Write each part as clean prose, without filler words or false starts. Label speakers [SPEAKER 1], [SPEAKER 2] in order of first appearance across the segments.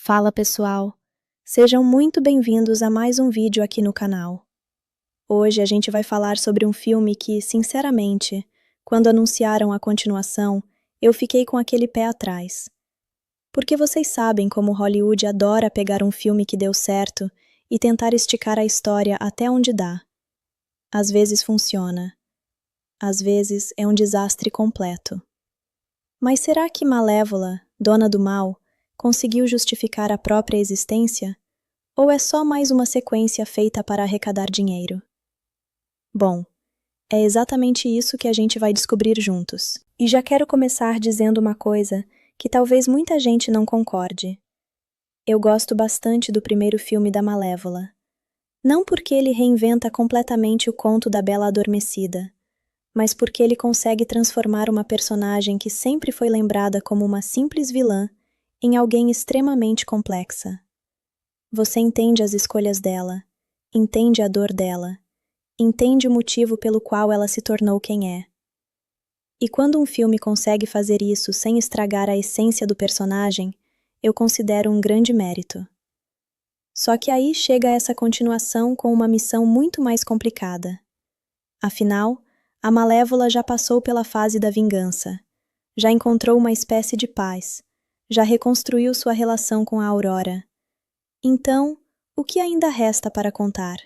[SPEAKER 1] Fala pessoal, sejam muito bem-vindos a mais um vídeo aqui no canal. Hoje a gente vai falar sobre um filme que, sinceramente, quando anunciaram a continuação, eu fiquei com aquele pé atrás. Porque vocês sabem como Hollywood adora pegar um filme que deu certo e tentar esticar a história até onde dá. Às vezes funciona, às vezes é um desastre completo. Mas será que Malévola, Dona do Mal, conseguiu justificar a própria existência? Ou é só mais uma sequência feita para arrecadar dinheiro? Bom, é exatamente isso que a gente vai descobrir juntos. E já quero começar dizendo uma coisa que talvez muita gente não concorde. Eu gosto bastante do primeiro filme da Malévola. Não porque ele reinventa completamente o conto da Bela Adormecida, mas porque ele consegue transformar uma personagem que sempre foi lembrada como uma simples vilã em alguém extremamente complexa. Você entende as escolhas dela, entende a dor dela, entende o motivo pelo qual ela se tornou quem é. E quando um filme consegue fazer isso sem estragar a essência do personagem, eu considero um grande mérito. Só que aí chega essa continuação com uma missão muito mais complicada. Afinal, a Malévola já passou pela fase da vingança, já encontrou uma espécie de paz, já reconstruiu sua relação com a Aurora. Então, o que ainda resta para contar?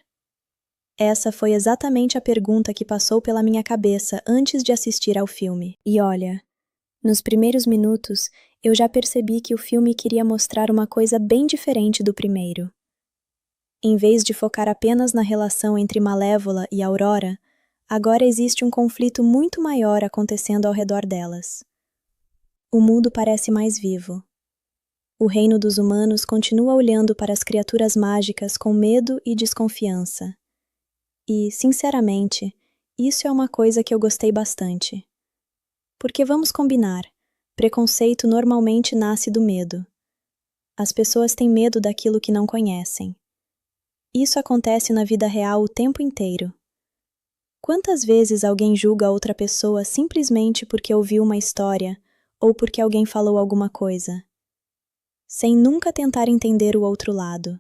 [SPEAKER 1] Essa foi exatamente a pergunta que passou pela minha cabeça antes de assistir ao filme. E olha, nos primeiros minutos, eu já percebi que o filme queria mostrar uma coisa bem diferente do primeiro. Em vez de focar apenas na relação entre Malévola e Aurora, agora existe um conflito muito maior acontecendo ao redor delas. O mundo parece mais vivo. O reino dos humanos continua olhando para as criaturas mágicas com medo e desconfiança. E, sinceramente, isso é uma coisa que eu gostei bastante. Porque vamos combinar, preconceito normalmente nasce do medo. As pessoas têm medo daquilo que não conhecem. Isso acontece na vida real o tempo inteiro. Quantas vezes alguém julga outra pessoa simplesmente porque ouviu uma história ou porque alguém falou alguma coisa, sem nunca tentar entender o outro lado?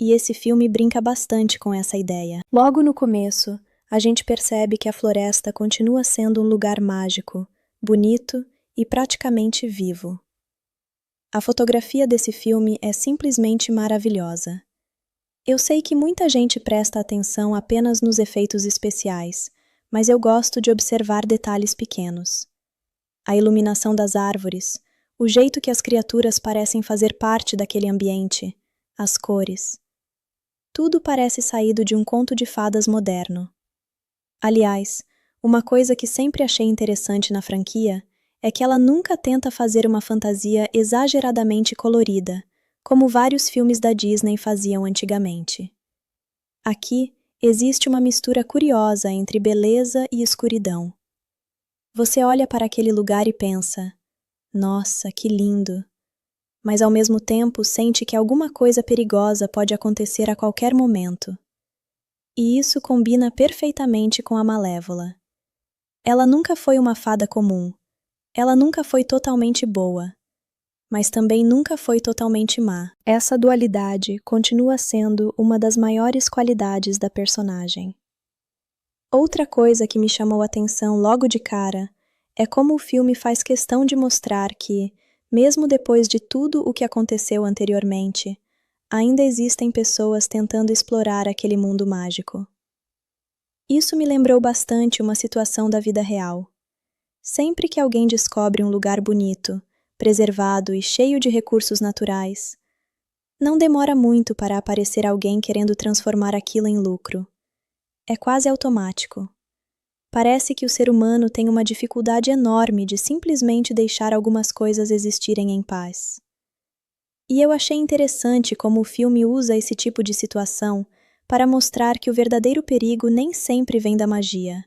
[SPEAKER 1] E esse filme brinca bastante com essa ideia. Logo no começo, a gente percebe que a floresta continua sendo um lugar mágico, bonito e praticamente vivo. A fotografia desse filme é simplesmente maravilhosa. Eu sei que muita gente presta atenção apenas nos efeitos especiais, mas eu gosto de observar detalhes pequenos. A iluminação das árvores, o jeito que as criaturas parecem fazer parte daquele ambiente, as cores. Tudo parece saído de um conto de fadas moderno. Aliás, uma coisa que sempre achei interessante na franquia é que ela nunca tenta fazer uma fantasia exageradamente colorida, como vários filmes da Disney faziam antigamente. Aqui existe uma mistura curiosa entre beleza e escuridão. Você olha para aquele lugar e pensa, nossa, que lindo! Mas ao mesmo tempo sente que alguma coisa perigosa pode acontecer a qualquer momento. E isso combina perfeitamente com a Malévola. Ela nunca foi uma fada comum, ela nunca foi totalmente boa, mas também nunca foi totalmente má. Essa dualidade continua sendo uma das maiores qualidades da personagem. Outra coisa que me chamou a atenção logo de cara é como o filme faz questão de mostrar que, mesmo depois de tudo o que aconteceu anteriormente, ainda existem pessoas tentando explorar aquele mundo mágico. Isso me lembrou bastante uma situação da vida real. Sempre que alguém descobre um lugar bonito, preservado e cheio de recursos naturais, não demora muito para aparecer alguém querendo transformar aquilo em lucro. É quase automático. Parece que o ser humano tem uma dificuldade enorme de simplesmente deixar algumas coisas existirem em paz. E eu achei interessante como o filme usa esse tipo de situação para mostrar que o verdadeiro perigo nem sempre vem da magia.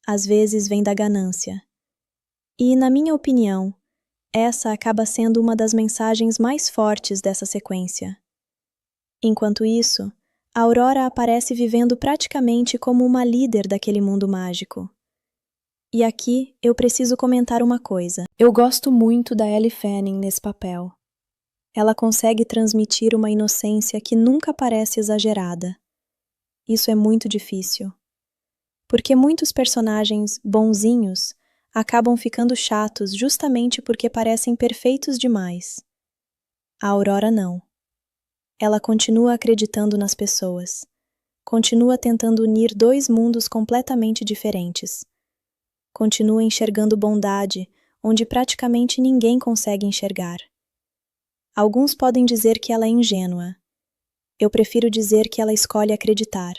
[SPEAKER 1] Às vezes vem da ganância. E, na minha opinião, essa acaba sendo uma das mensagens mais fortes dessa sequência. Enquanto isso, a Aurora aparece vivendo praticamente como uma líder daquele mundo mágico. E aqui eu preciso comentar uma coisa. Eu gosto muito da Ellie Fanning nesse papel. Ela consegue transmitir uma inocência que nunca parece exagerada. Isso é muito difícil, porque muitos personagens bonzinhos acabam ficando chatos justamente porque parecem perfeitos demais. A Aurora não. Ela continua acreditando nas pessoas. Continua tentando unir dois mundos completamente diferentes. Continua enxergando bondade onde praticamente ninguém consegue enxergar. Alguns podem dizer que ela é ingênua. Eu prefiro dizer que ela escolhe acreditar.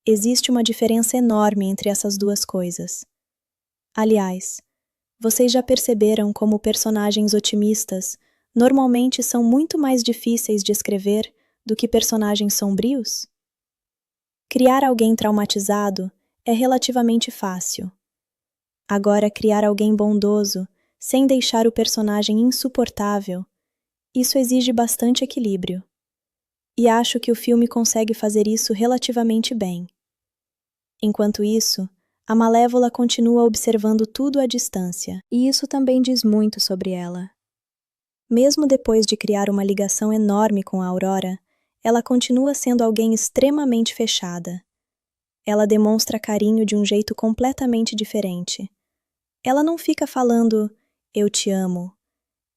[SPEAKER 1] Existe uma diferença enorme entre essas duas coisas. Aliás, vocês já perceberam como personagens otimistas normalmente são muito mais difíceis de escrever do que personagens sombrios? Criar alguém traumatizado é relativamente fácil. Agora, criar alguém bondoso, sem deixar o personagem insuportável, isso exige bastante equilíbrio. E acho que o filme consegue fazer isso relativamente bem. Enquanto isso, a Malévola continua observando tudo à distância, e isso também diz muito sobre ela. Mesmo depois de criar uma ligação enorme com a Aurora, ela continua sendo alguém extremamente fechada. Ela demonstra carinho de um jeito completamente diferente. Ela não fica falando, eu te amo.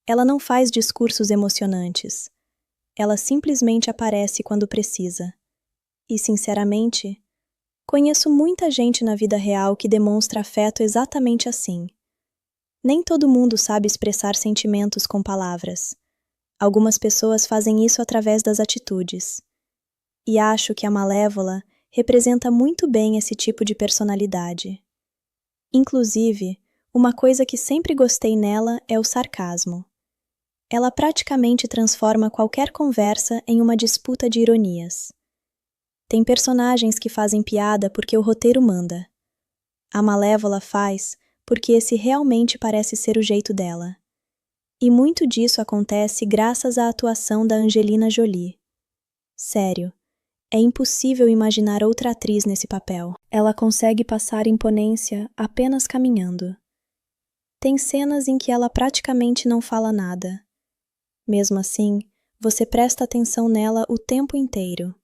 [SPEAKER 1] Ela não faz discursos emocionantes. Ela simplesmente aparece quando precisa. E, sinceramente, conheço muita gente na vida real que demonstra afeto exatamente assim. Nem todo mundo sabe expressar sentimentos com palavras. Algumas pessoas fazem isso através das atitudes. E acho que a Malévola representa muito bem esse tipo de personalidade. Inclusive, uma coisa que sempre gostei nela é o sarcasmo. Ela praticamente transforma qualquer conversa em uma disputa de ironias. Tem personagens que fazem piada porque o roteiro manda. A Malévola faz porque esse realmente parece ser o jeito dela. E muito disso acontece graças à atuação da Angelina Jolie. Sério, é impossível imaginar outra atriz nesse papel. Ela consegue passar imponência apenas caminhando. Tem cenas em que ela praticamente não fala nada. Mesmo assim, você presta atenção nela o tempo inteiro.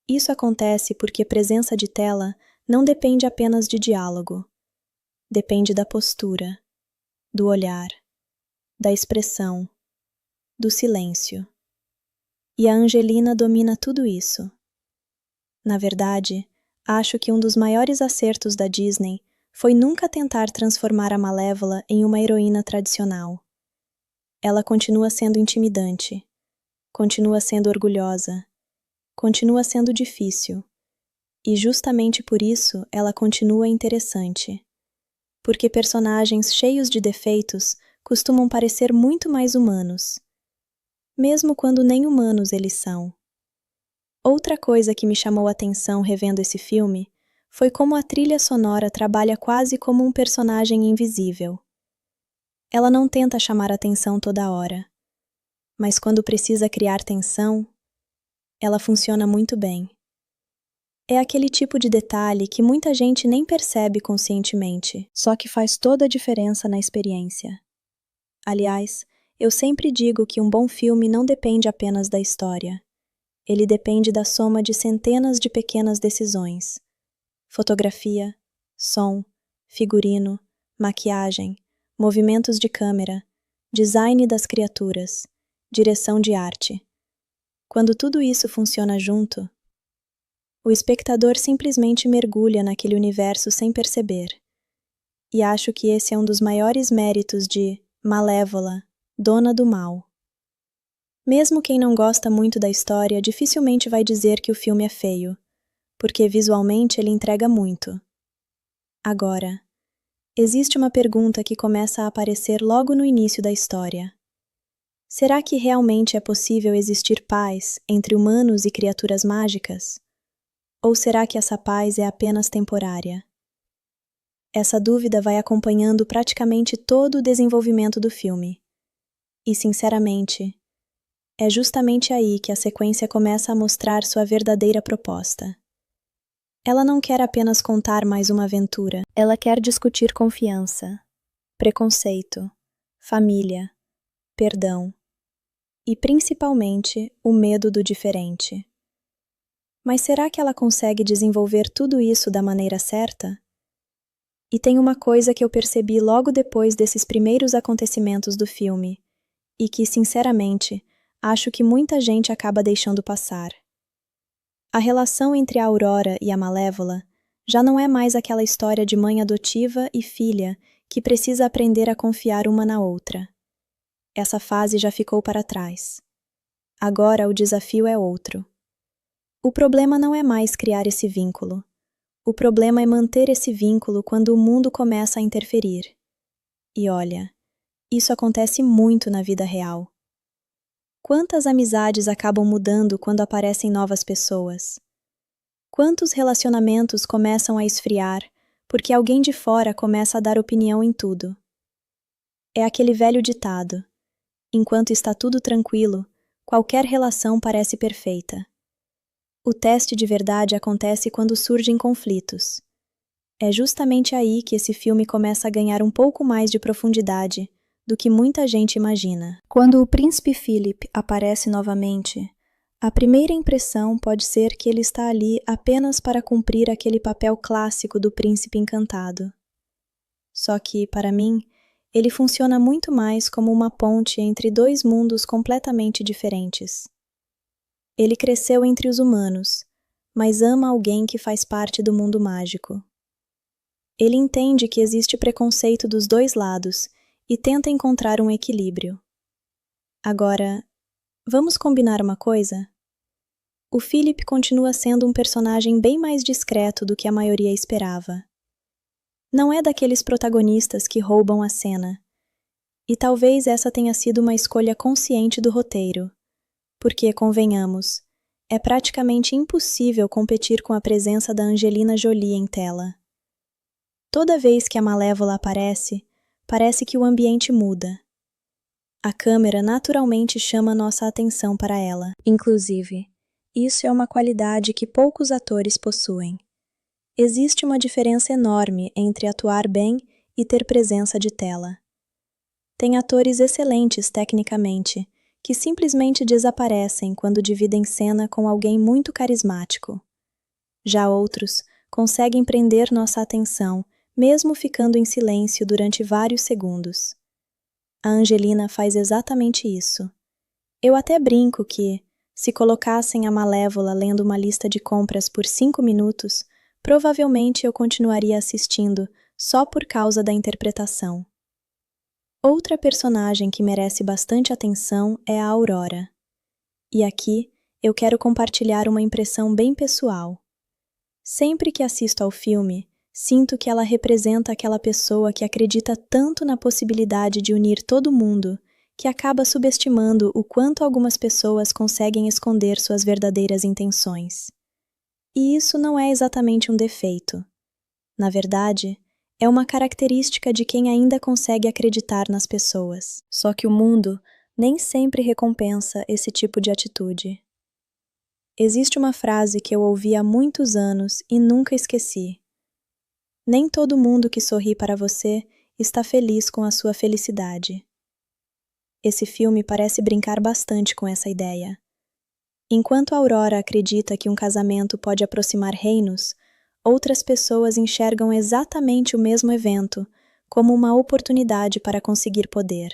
[SPEAKER 1] Isso acontece porque presença de tela não depende apenas de diálogo. Depende da postura, do olhar, da expressão, do silêncio. E a Angelina domina tudo isso. Na verdade, acho que um dos maiores acertos da Disney foi nunca tentar transformar a Malévola em uma heroína tradicional. Ela continua sendo intimidante, continua sendo orgulhosa, continua sendo difícil. E justamente por isso ela continua interessante. Porque personagens cheios de defeitos costumam parecer muito mais humanos, mesmo quando nem humanos eles são. Outra coisa que me chamou a atenção revendo esse filme foi como a trilha sonora trabalha quase como um personagem invisível. Ela não tenta chamar atenção toda hora, mas quando precisa criar tensão, ela funciona muito bem. É aquele tipo de detalhe que muita gente nem percebe conscientemente, só que faz toda a diferença na experiência. Aliás, eu sempre digo que um bom filme não depende apenas da história. Ele depende da soma de centenas de pequenas decisões. Fotografia, som, figurino, maquiagem, movimentos de câmera, design das criaturas, direção de arte. Quando tudo isso funciona junto, o espectador simplesmente mergulha naquele universo sem perceber. E acho que esse é um dos maiores méritos de Malévola, Dona do Mal. Mesmo quem não gosta muito da história dificilmente vai dizer que o filme é feio, porque visualmente ele entrega muito. Agora, existe uma pergunta que começa a aparecer logo no início da história. Será que realmente é possível existir paz entre humanos e criaturas mágicas? Ou será que essa paz é apenas temporária? Essa dúvida vai acompanhando praticamente todo o desenvolvimento do filme. E, sinceramente, é justamente aí que a sequência começa a mostrar sua verdadeira proposta. Ela não quer apenas contar mais uma aventura, ela quer discutir confiança, preconceito, família, perdão, e, principalmente, o medo do diferente. Mas será que ela consegue desenvolver tudo isso da maneira certa? E tem uma coisa que eu percebi logo depois desses primeiros acontecimentos do filme, e que, sinceramente, acho que muita gente acaba deixando passar. A relação entre a Aurora e a Malévola já não é mais aquela história de mãe adotiva e filha que precisa aprender a confiar uma na outra. Essa fase já ficou para trás. Agora o desafio é outro. O problema não é mais criar esse vínculo. O problema é manter esse vínculo quando o mundo começa a interferir. E olha, isso acontece muito na vida real. Quantas amizades acabam mudando quando aparecem novas pessoas? Quantos relacionamentos começam a esfriar porque alguém de fora começa a dar opinião em tudo? É aquele velho ditado: enquanto está tudo tranquilo, qualquer relação parece perfeita. O teste de verdade acontece quando surgem conflitos. É justamente aí que esse filme começa a ganhar um pouco mais de profundidade do que muita gente imagina. Quando o príncipe Philip aparece novamente, a primeira impressão pode ser que ele está ali apenas para cumprir aquele papel clássico do príncipe encantado. Só que, para mim, ele funciona muito mais como uma ponte entre dois mundos completamente diferentes. Ele cresceu entre os humanos, mas ama alguém que faz parte do mundo mágico. Ele entende que existe preconceito dos dois lados e tenta encontrar um equilíbrio. Agora, vamos combinar uma coisa? O Philip continua sendo um personagem bem mais discreto do que a maioria esperava. Não é daqueles protagonistas que roubam a cena. E talvez essa tenha sido uma escolha consciente do roteiro. Porque, convenhamos, é praticamente impossível competir com a presença da Angelina Jolie em tela. Toda vez que a Malévola aparece, parece que o ambiente muda. A câmera naturalmente chama nossa atenção para ela. Inclusive, isso é uma qualidade que poucos atores possuem. Existe uma diferença enorme entre atuar bem e ter presença de tela. Tem atores excelentes tecnicamente, que simplesmente desaparecem quando dividem cena com alguém muito carismático. Já outros conseguem prender nossa atenção, mesmo ficando em silêncio durante vários segundos. A Angelina faz exatamente isso. Eu até brinco que, se colocassem a Malévola lendo uma lista de compras por 5 minutos, provavelmente eu continuaria assistindo só por causa da interpretação. Outra personagem que merece bastante atenção é a Aurora. E aqui eu quero compartilhar uma impressão bem pessoal. Sempre que assisto ao filme, sinto que ela representa aquela pessoa que acredita tanto na possibilidade de unir todo mundo, que acaba subestimando o quanto algumas pessoas conseguem esconder suas verdadeiras intenções. E isso não é exatamente um defeito. Na verdade, é uma característica de quem ainda consegue acreditar nas pessoas. Só que o mundo nem sempre recompensa esse tipo de atitude. Existe uma frase que eu ouvi há muitos anos e nunca esqueci. Nem todo mundo que sorri para você está feliz com a sua felicidade. Esse filme parece brincar bastante com essa ideia. Enquanto a Aurora acredita que um casamento pode aproximar reinos, outras pessoas enxergam exatamente o mesmo evento como uma oportunidade para conseguir poder.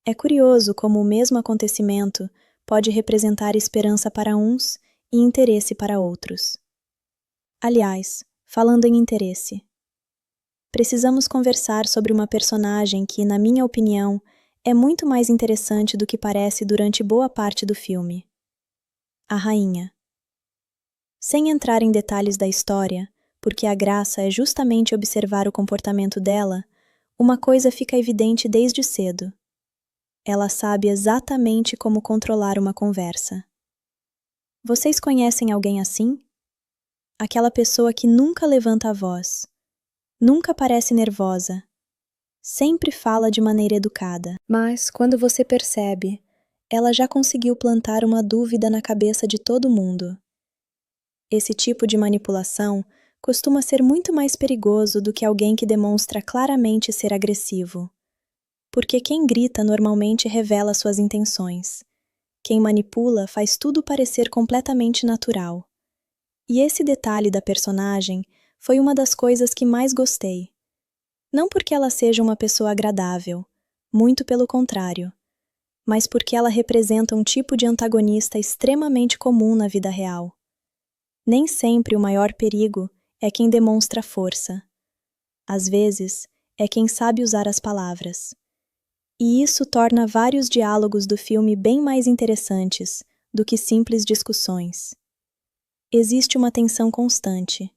[SPEAKER 1] É curioso como o mesmo acontecimento pode representar esperança para uns e interesse para outros. Aliás, falando em interesse, precisamos conversar sobre uma personagem que, na minha opinião, é muito mais interessante do que parece durante boa parte do filme. A rainha. Sem entrar em detalhes da história, porque a graça é justamente observar o comportamento dela, uma coisa fica evidente desde cedo. Ela sabe exatamente como controlar uma conversa. Vocês conhecem alguém assim? Aquela pessoa que nunca levanta a voz, nunca parece nervosa, sempre fala de maneira educada. Mas, quando você percebe, ela já conseguiu plantar uma dúvida na cabeça de todo mundo. Esse tipo de manipulação costuma ser muito mais perigoso do que alguém que demonstra claramente ser agressivo. Porque quem grita normalmente revela suas intenções. Quem manipula faz tudo parecer completamente natural. E esse detalhe da personagem foi uma das coisas que mais gostei. Não porque ela seja uma pessoa agradável, muito pelo contrário, mas porque ela representa um tipo de antagonista extremamente comum na vida real. Nem sempre o maior perigo é quem demonstra força. Às vezes, é quem sabe usar as palavras. E isso torna vários diálogos do filme bem mais interessantes do que simples discussões. Existe uma tensão constante.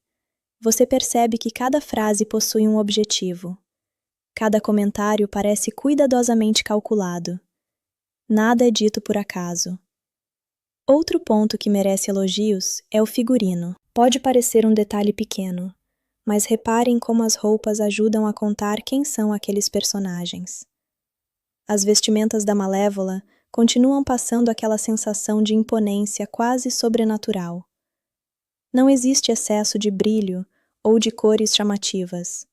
[SPEAKER 1] Você percebe que cada frase possui um objetivo. Cada comentário parece cuidadosamente calculado. Nada é dito por acaso. Outro ponto que merece elogios é o figurino. Pode parecer um detalhe pequeno, mas reparem como as roupas ajudam a contar quem são aqueles personagens. As vestimentas da Malévola continuam passando aquela sensação de imponência quase sobrenatural. Não existe excesso de brilho ou de cores chamativas.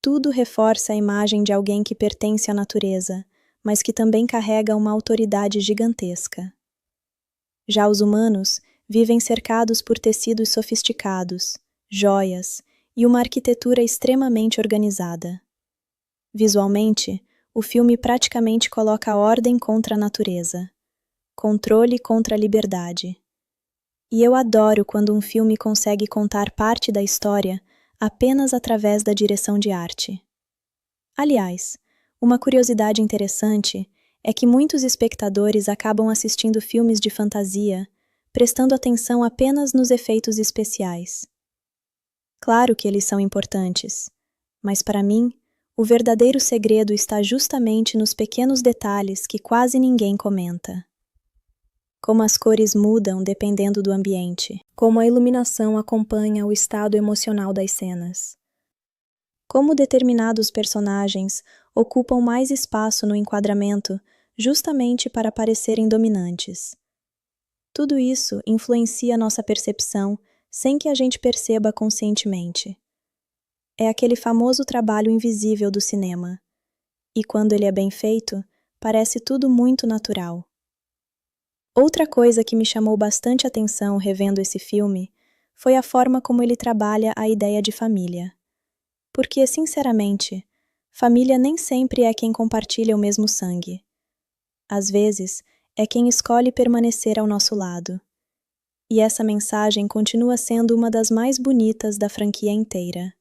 [SPEAKER 1] Tudo reforça a imagem de alguém que pertence à natureza, mas que também carrega uma autoridade gigantesca. Já os humanos vivem cercados por tecidos sofisticados, joias e uma arquitetura extremamente organizada. Visualmente, o filme praticamente coloca ordem contra a natureza, controle contra a liberdade. E eu adoro quando um filme consegue contar parte da história apenas através da direção de arte. Aliás, uma curiosidade interessante é que muitos espectadores acabam assistindo filmes de fantasia, prestando atenção apenas nos efeitos especiais. Claro que eles são importantes, mas para mim, o verdadeiro segredo está justamente nos pequenos detalhes que quase ninguém comenta. Como as cores mudam dependendo do ambiente, como a iluminação acompanha o estado emocional das cenas. Como determinados personagens ocupam mais espaço no enquadramento justamente para parecerem dominantes. Tudo isso influencia nossa percepção sem que a gente perceba conscientemente. É aquele famoso trabalho invisível do cinema. E quando ele é bem feito, parece tudo muito natural. Outra coisa que me chamou bastante atenção revendo esse filme foi a forma como ele trabalha a ideia de família. Porque, sinceramente, família nem sempre é quem compartilha o mesmo sangue. Às vezes, é quem escolhe permanecer ao nosso lado. E essa mensagem continua sendo uma das mais bonitas da franquia inteira.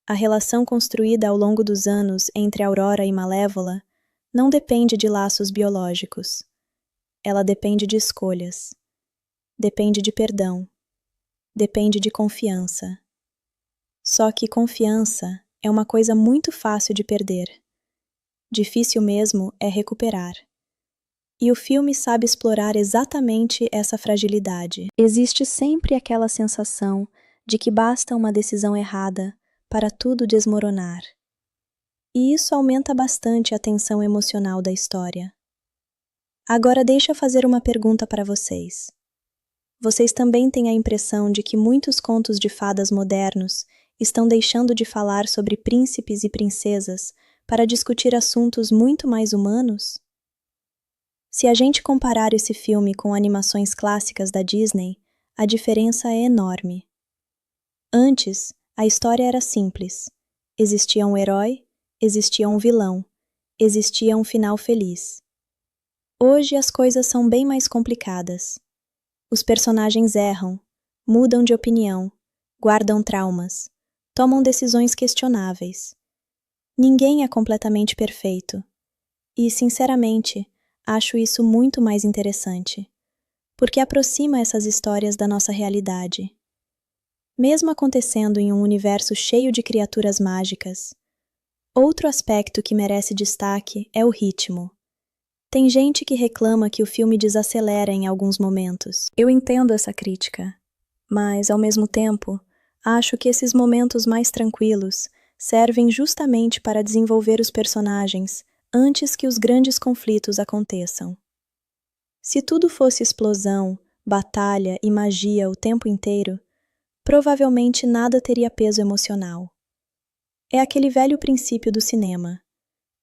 [SPEAKER 1] A relação construída ao longo dos anos entre Aurora e Malévola não depende de laços biológicos. Ela depende de escolhas. Depende de perdão. Depende de confiança. Só que confiança é uma coisa muito fácil de perder. Difícil mesmo é recuperar. E o filme sabe explorar exatamente essa fragilidade. Existe sempre aquela sensação de que basta uma decisão errada para tudo desmoronar. E isso aumenta bastante a tensão emocional da história. Agora deixa eu fazer uma pergunta para vocês. Vocês também têm a impressão de que muitos contos de fadas modernos estão deixando de falar sobre príncipes e princesas para discutir assuntos muito mais humanos? Se a gente comparar esse filme com animações clássicas da Disney, a diferença é enorme. Antes, a história era simples. Existia um herói, existia um vilão, existia um final feliz. Hoje as coisas são bem mais complicadas. Os personagens erram, mudam de opinião, guardam traumas, tomam decisões questionáveis. Ninguém é completamente perfeito. E, sinceramente, acho isso muito mais interessante, porque aproxima essas histórias da nossa realidade. Mesmo acontecendo em um universo cheio de criaturas mágicas, outro aspecto que merece destaque é o ritmo. Tem gente que reclama que o filme desacelera em alguns momentos. Eu entendo essa crítica, mas, ao mesmo tempo, acho que esses momentos mais tranquilos servem justamente para desenvolver os personagens antes que os grandes conflitos aconteçam. Se tudo fosse explosão, batalha e magia o tempo inteiro, provavelmente nada teria peso emocional. É aquele velho princípio do cinema.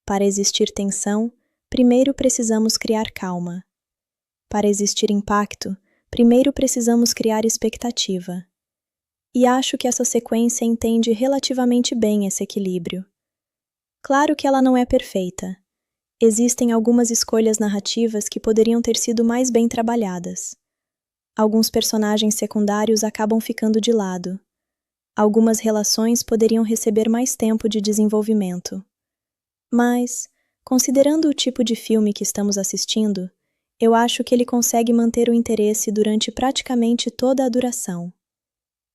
[SPEAKER 1] Para existir tensão, primeiro precisamos criar calma. Para existir impacto, primeiro precisamos criar expectativa. E acho que essa sequência entende relativamente bem esse equilíbrio. Claro que ela não é perfeita. Existem algumas escolhas narrativas que poderiam ter sido mais bem trabalhadas. Alguns personagens secundários acabam ficando de lado. Algumas relações poderiam receber mais tempo de desenvolvimento. Mas, considerando o tipo de filme que estamos assistindo, eu acho que ele consegue manter o interesse durante praticamente toda a duração.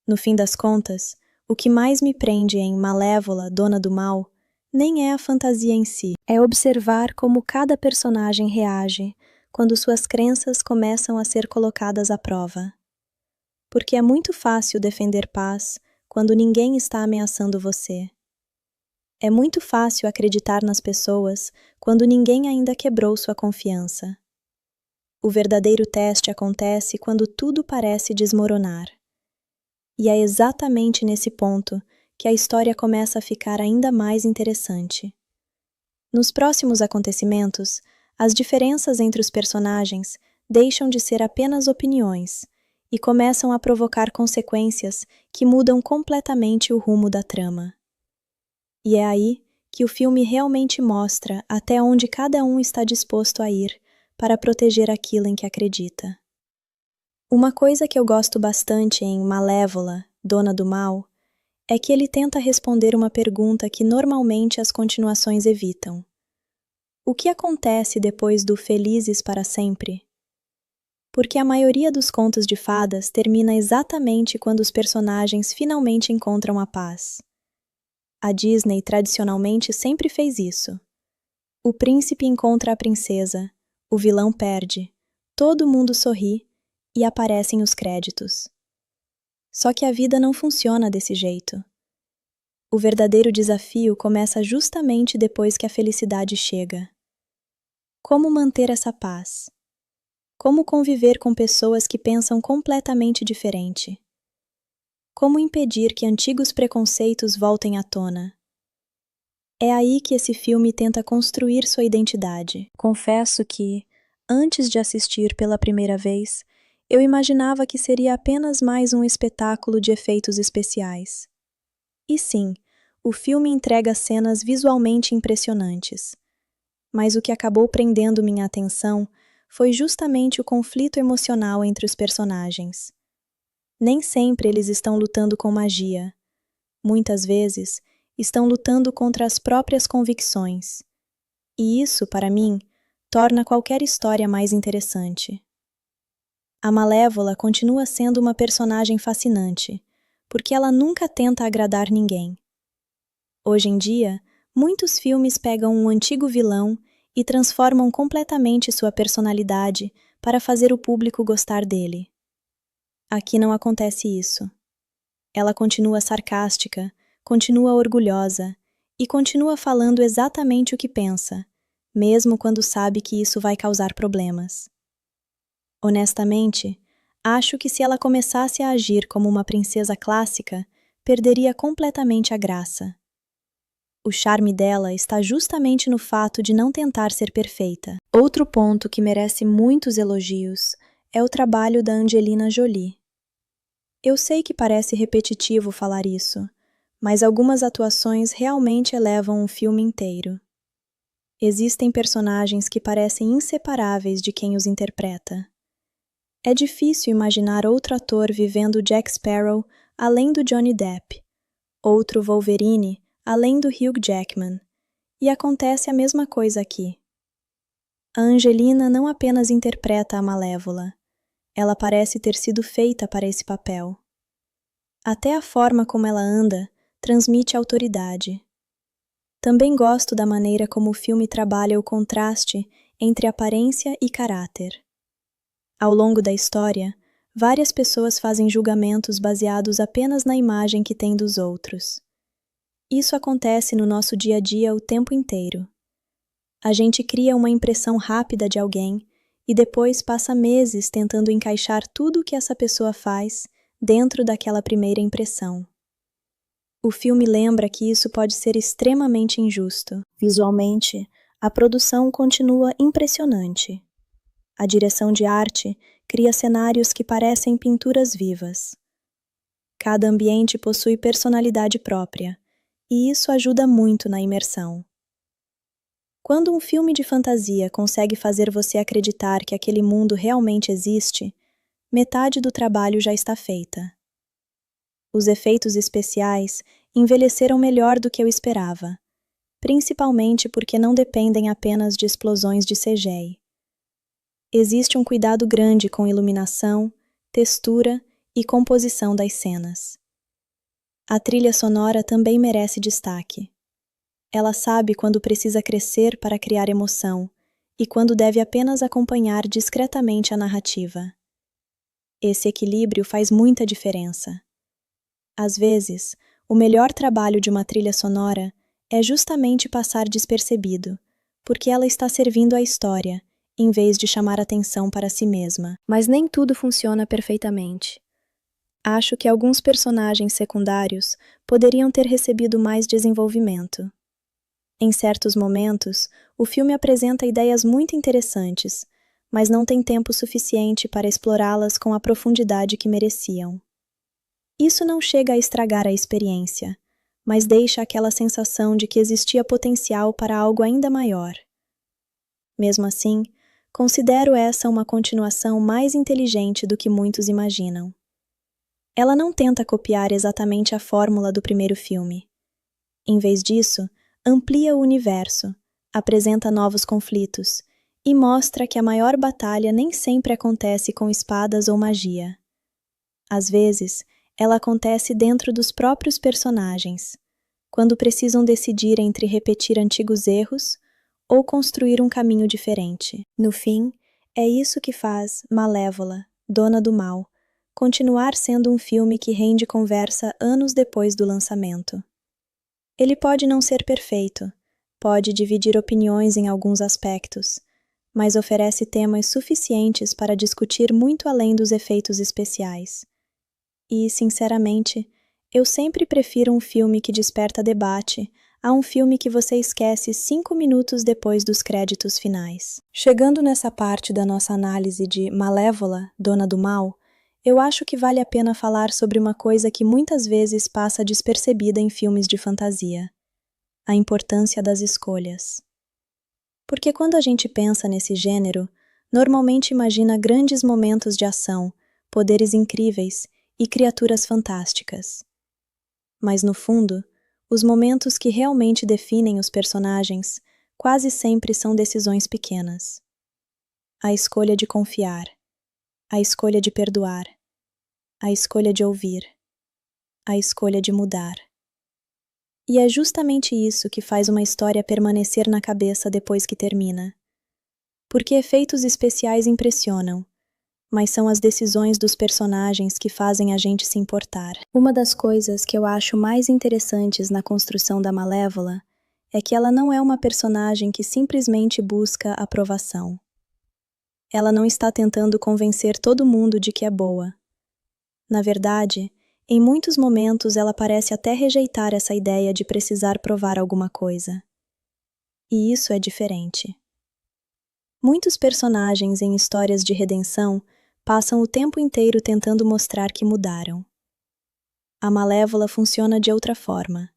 [SPEAKER 1] No fim das contas, o que mais me prende em Malévola, Dona do Mal, nem é a fantasia em si, é observar como cada personagem reage quando suas crenças começam a ser colocadas à prova. Porque é muito fácil defender paz quando ninguém está ameaçando você. É muito fácil acreditar nas pessoas quando ninguém ainda quebrou sua confiança. O verdadeiro teste acontece quando tudo parece desmoronar. E é exatamente nesse ponto que a história começa a ficar ainda mais interessante. Nos próximos acontecimentos, as diferenças entre os personagens deixam de ser apenas opiniões e começam a provocar consequências que mudam completamente o rumo da trama. E é aí que o filme realmente mostra até onde cada um está disposto a ir para proteger aquilo em que acredita. Uma coisa que eu gosto bastante em Malévola, Dona do Mal, é que ele tenta responder uma pergunta que normalmente as continuações evitam. O que acontece depois do Felizes para Sempre? Porque a maioria dos contos de fadas termina exatamente quando os personagens finalmente encontram a paz. A Disney tradicionalmente sempre fez isso. O príncipe encontra a princesa, o vilão perde, todo mundo sorri e aparecem os créditos. Só que a vida não funciona desse jeito. O verdadeiro desafio começa justamente depois que a felicidade chega. Como manter essa paz? Como conviver com pessoas que pensam completamente diferente? Como impedir que antigos preconceitos voltem à tona? É aí que esse filme tenta construir sua identidade. Confesso que, antes de assistir pela primeira vez, eu imaginava que seria apenas mais um espetáculo de efeitos especiais. E sim, o filme entrega cenas visualmente impressionantes. Mas o que acabou prendendo minha atenção foi justamente o conflito emocional entre os personagens. Nem sempre eles estão lutando com magia. Muitas vezes, estão lutando contra as próprias convicções. E isso, para mim, torna qualquer história mais interessante. A Malévola continua sendo uma personagem fascinante, porque ela nunca tenta agradar ninguém. Hoje em dia, muitos filmes pegam um antigo vilão e transformam completamente sua personalidade para fazer o público gostar dele. Aqui não acontece isso. Ela continua sarcástica, continua orgulhosa e continua falando exatamente o que pensa, mesmo quando sabe que isso vai causar problemas. Honestamente, acho que se ela começasse a agir como uma princesa clássica, perderia completamente a graça. O charme dela está justamente no fato de não tentar ser perfeita. Outro ponto que merece muitos elogios é o trabalho da Angelina Jolie. Eu sei que parece repetitivo falar isso, mas algumas atuações realmente elevam um filme inteiro. Existem personagens que parecem inseparáveis de quem os interpreta. É difícil imaginar outro ator vivendo Jack Sparrow além do Johnny Depp, outro Wolverine além do Hugh Jackman, e acontece a mesma coisa aqui. A Angelina não apenas interpreta a Malévola, ela parece ter sido feita para esse papel. Até a forma como ela anda transmite autoridade. Também gosto da maneira como o filme trabalha o contraste entre aparência e caráter. Ao longo da história, várias pessoas fazem julgamentos baseados apenas na imagem que têm dos outros. Isso acontece no nosso dia a dia o tempo inteiro. A gente cria uma impressão rápida de alguém e depois passa meses tentando encaixar tudo o que essa pessoa faz dentro daquela primeira impressão. O filme lembra que isso pode ser extremamente injusto. Visualmente, a produção continua impressionante. A direção de arte cria cenários que parecem pinturas vivas. Cada ambiente possui personalidade própria, e isso ajuda muito na imersão. Quando um filme de fantasia consegue fazer você acreditar que aquele mundo realmente existe, metade do trabalho já está feita. Os efeitos especiais envelheceram melhor do que eu esperava, principalmente porque não dependem apenas de explosões de CGI. Existe um cuidado grande com iluminação, textura e composição das cenas. A trilha sonora também merece destaque. Ela sabe quando precisa crescer para criar emoção e quando deve apenas acompanhar discretamente a narrativa. Esse equilíbrio faz muita diferença. Às vezes, o melhor trabalho de uma trilha sonora é justamente passar despercebido, porque ela está servindo à história, em vez de chamar atenção para si mesma. Mas nem tudo funciona perfeitamente. Acho que alguns personagens secundários poderiam ter recebido mais desenvolvimento. Em certos momentos, o filme apresenta ideias muito interessantes, mas não tem tempo suficiente para explorá-las com a profundidade que mereciam. Isso não chega a estragar a experiência, mas deixa aquela sensação de que existia potencial para algo ainda maior. Mesmo assim, considero essa uma continuação mais inteligente do que muitos imaginam. Ela não tenta copiar exatamente a fórmula do primeiro filme. Em vez disso, amplia o universo, apresenta novos conflitos e mostra que a maior batalha nem sempre acontece com espadas ou magia. Às vezes, ela acontece dentro dos próprios personagens, quando precisam decidir entre repetir antigos erros ou construir um caminho diferente. No fim, é isso que faz Malévola, Dona do Mal, continuar sendo um filme que rende conversa anos depois do lançamento. Ele pode não ser perfeito, pode dividir opiniões em alguns aspectos, mas oferece temas suficientes para discutir muito além dos efeitos especiais. E, sinceramente, eu sempre prefiro um filme que desperta debate a um filme que você esquece 5 minutos depois dos créditos finais. Chegando nessa parte da nossa análise de Malévola, Dona do Mal, eu acho que vale a pena falar sobre uma coisa que muitas vezes passa despercebida em filmes de fantasia: a importância das escolhas. Porque quando a gente pensa nesse gênero, normalmente imagina grandes momentos de ação, poderes incríveis e criaturas fantásticas. Mas no fundo, os momentos que realmente definem os personagens quase sempre são decisões pequenas. A escolha de confiar, a escolha de perdoar, a escolha de ouvir, a escolha de mudar. E é justamente isso que faz uma história permanecer na cabeça depois que termina. Porque efeitos especiais impressionam, mas são as decisões dos personagens que fazem a gente se importar. Uma das coisas que eu acho mais interessantes na construção da Malévola é que ela não é uma personagem que simplesmente busca aprovação. Ela não está tentando convencer todo mundo de que é boa. Na verdade, em muitos momentos ela parece até rejeitar essa ideia de precisar provar alguma coisa. E isso é diferente. Muitos personagens em histórias de redenção passam o tempo inteiro tentando mostrar que mudaram. A Malévola funciona de outra forma.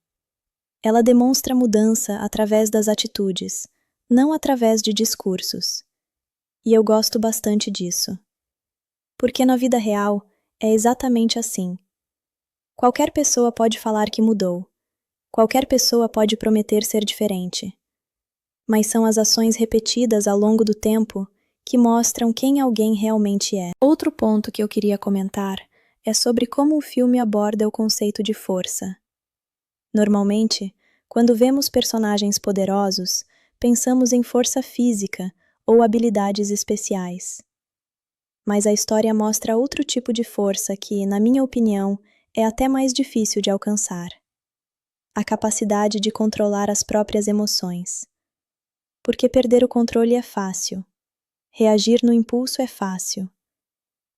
[SPEAKER 1] Ela demonstra mudança através das atitudes, não através de discursos. E eu gosto bastante disso. Porque na vida real é exatamente assim. Qualquer pessoa pode falar que mudou. Qualquer pessoa pode prometer ser diferente. Mas são as ações repetidas ao longo do tempo que mostram quem alguém realmente é. Outro ponto que eu queria comentar é sobre como o filme aborda o conceito de força. Normalmente, quando vemos personagens poderosos, pensamos em força física ou habilidades especiais. Mas a história mostra outro tipo de força que, na minha opinião, é até mais difícil de alcançar: a capacidade de controlar as próprias emoções. Porque perder o controle é fácil. Reagir no impulso é fácil.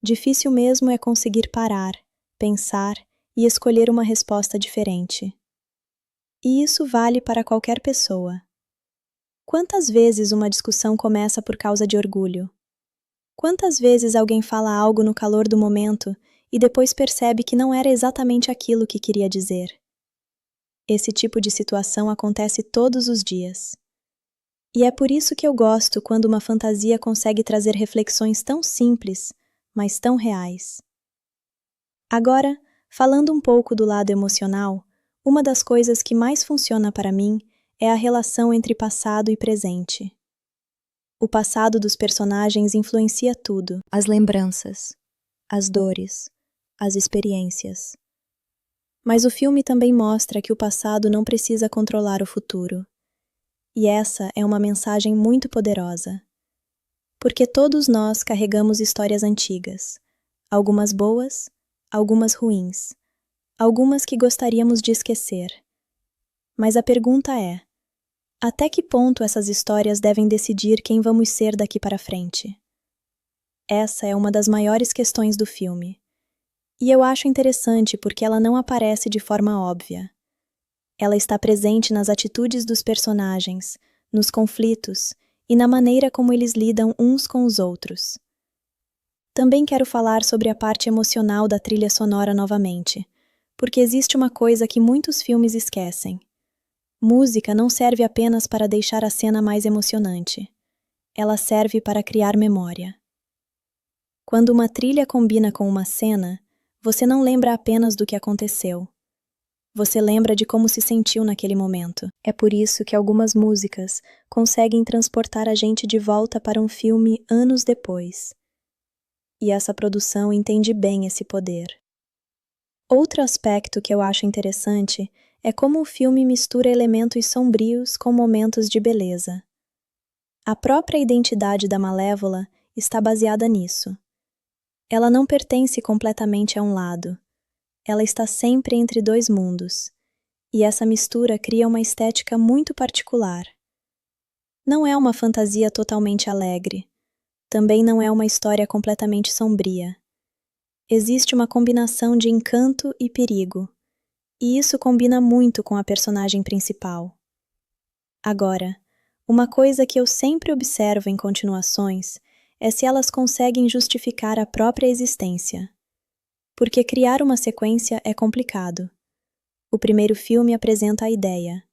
[SPEAKER 1] Difícil mesmo é conseguir parar, pensar e escolher uma resposta diferente. E isso vale para qualquer pessoa. Quantas vezes uma discussão começa por causa de orgulho? Quantas vezes alguém fala algo no calor do momento e depois percebe que não era exatamente aquilo que queria dizer? Esse tipo de situação acontece todos os dias. E é por isso que eu gosto quando uma fantasia consegue trazer reflexões tão simples, mas tão reais. Agora, falando um pouco do lado emocional, uma das coisas que mais funciona para mim é a relação entre passado e presente. O passado dos personagens influencia tudo: as lembranças, as dores, as experiências. Mas o filme também mostra que o passado não precisa controlar o futuro. E essa é uma mensagem muito poderosa. Porque todos nós carregamos histórias antigas, algumas boas, algumas ruins, algumas que gostaríamos de esquecer. Mas a pergunta é: até que ponto essas histórias devem decidir quem vamos ser daqui para frente? Essa é uma das maiores questões do filme. E eu acho interessante porque ela não aparece de forma óbvia. Ela está presente nas atitudes dos personagens, nos conflitos e na maneira como eles lidam uns com os outros. Também quero falar sobre a parte emocional da trilha sonora novamente, porque existe uma coisa que muitos filmes esquecem. Música não serve apenas para deixar a cena mais emocionante. Ela serve para criar memória. Quando uma trilha combina com uma cena, você não lembra apenas do que aconteceu. Você lembra de como se sentiu naquele momento. É por isso que algumas músicas conseguem transportar a gente de volta para um filme anos depois. E essa produção entende bem esse poder. Outro aspecto que eu acho interessante é como o filme mistura elementos sombrios com momentos de beleza. A própria identidade da Malévola está baseada nisso. Ela não pertence completamente a um lado. Ela está sempre entre dois mundos, e essa mistura cria uma estética muito particular. Não é uma fantasia totalmente alegre, também não é uma história completamente sombria. Existe uma combinação de encanto e perigo, e isso combina muito com a personagem principal. Agora, uma coisa que eu sempre observo em continuações é se elas conseguem justificar a própria existência. Porque criar uma sequência é complicado. O primeiro filme apresenta a ideia.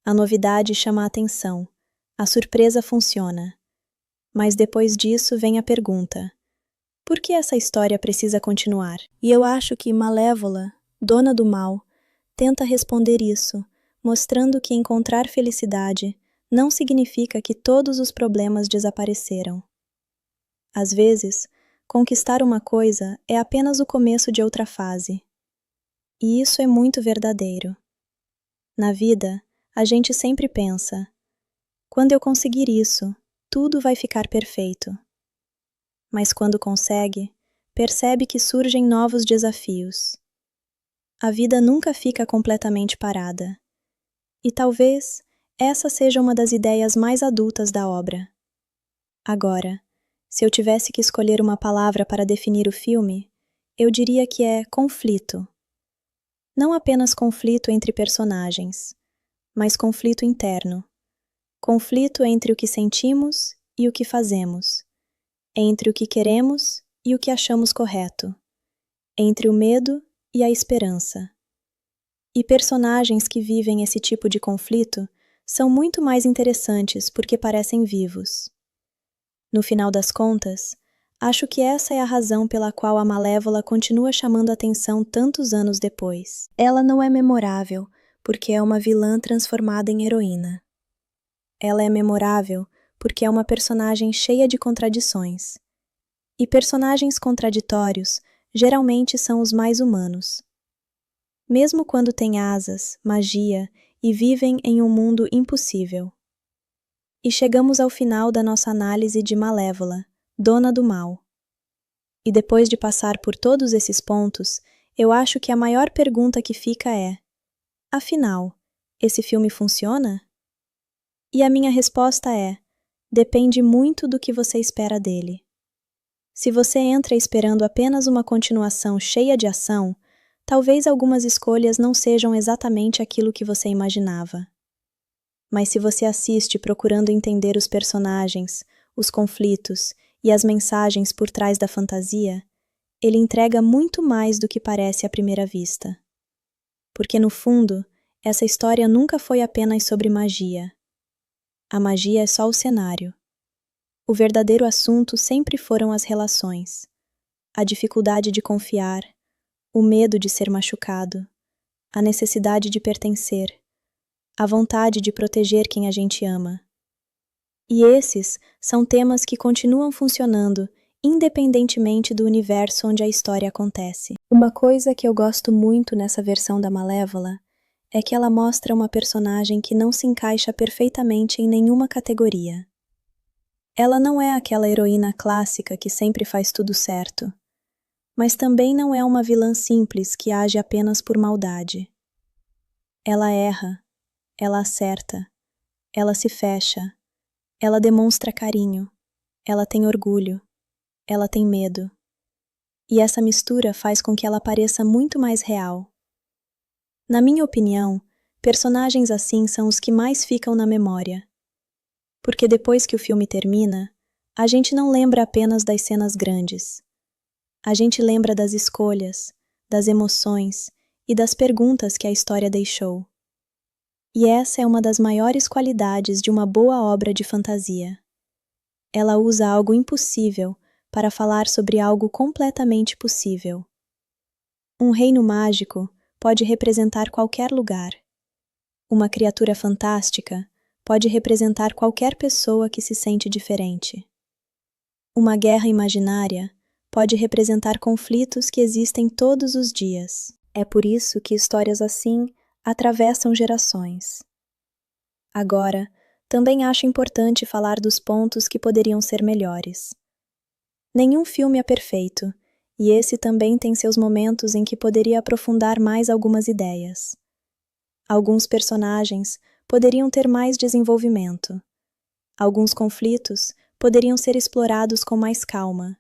[SPEAKER 1] A novidade chama a atenção. A surpresa funciona. Mas depois disso vem a pergunta: por que essa história precisa continuar? E eu acho que Malévola, dona do mal, tenta responder isso, mostrando que encontrar felicidade não significa que todos os problemas desapareceram. Às vezes, conquistar uma coisa é apenas o começo de outra fase. E isso é muito verdadeiro. Na vida, a gente sempre pensa: quando eu conseguir isso, tudo vai ficar perfeito. Mas quando consegue, percebe que surgem novos desafios. A vida nunca fica completamente parada. E talvez essa seja uma das ideias mais adultas da obra. Agora, se eu tivesse que escolher uma palavra para definir o filme, eu diria que é conflito. Não apenas conflito entre personagens, mas conflito interno. Conflito entre o que sentimos e o que fazemos, entre o que queremos e o que achamos correto, entre o medo e a esperança. E personagens que vivem esse tipo de conflito são muito mais interessantes porque parecem vivos. No final das contas, acho que essa é a razão pela qual a Malévola continua chamando atenção tantos anos depois. Ela não é memorável porque é uma vilã transformada em heroína. Ela é memorável porque é uma personagem cheia de contradições. E personagens contraditórios geralmente são os mais humanos. Mesmo quando têm asas, magia e vivem em um mundo impossível. E chegamos ao final da nossa análise de Malévola, dona do mal. E depois de passar por todos esses pontos, eu acho que a maior pergunta que fica é: afinal, esse filme funciona? E a minha resposta é: depende muito do que você espera dele. Se você entra esperando apenas uma continuação cheia de ação, talvez algumas escolhas não sejam exatamente aquilo que você imaginava. Mas se você assiste procurando entender os personagens, os conflitos e as mensagens por trás da fantasia, ele entrega muito mais do que parece à primeira vista. Porque, no fundo, essa história nunca foi apenas sobre magia. A magia é só o cenário. O verdadeiro assunto sempre foram as relações, a dificuldade de confiar, o medo de ser machucado, a necessidade de pertencer, a vontade de proteger quem a gente ama. E esses são temas que continuam funcionando independentemente do universo onde a história acontece. Uma coisa que eu gosto muito nessa versão da Malévola é que ela mostra uma personagem que não se encaixa perfeitamente em nenhuma categoria. Ela não é aquela heroína clássica que sempre faz tudo certo, mas também não é uma vilã simples que age apenas por maldade. Ela erra, ela acerta, ela se fecha, ela demonstra carinho, ela tem orgulho, ela tem medo. E essa mistura faz com que ela pareça muito mais real. Na minha opinião, personagens assim são os que mais ficam na memória. Porque depois que o filme termina, a gente não lembra apenas das cenas grandes. A gente lembra das escolhas, das emoções e das perguntas que a história deixou. E essa é uma das maiores qualidades de uma boa obra de fantasia. Ela usa algo impossível para falar sobre algo completamente possível. Um reino mágico pode representar qualquer lugar. Uma criatura fantástica pode representar qualquer pessoa que se sente diferente. Uma guerra imaginária pode representar conflitos que existem todos os dias. É por isso que histórias assim atravessam gerações. Agora, também acho importante falar dos pontos que poderiam ser melhores. Nenhum filme é perfeito, e esse também tem seus momentos em que poderia aprofundar mais algumas ideias. Alguns personagens poderiam ter mais desenvolvimento. Alguns conflitos poderiam ser explorados com mais calma.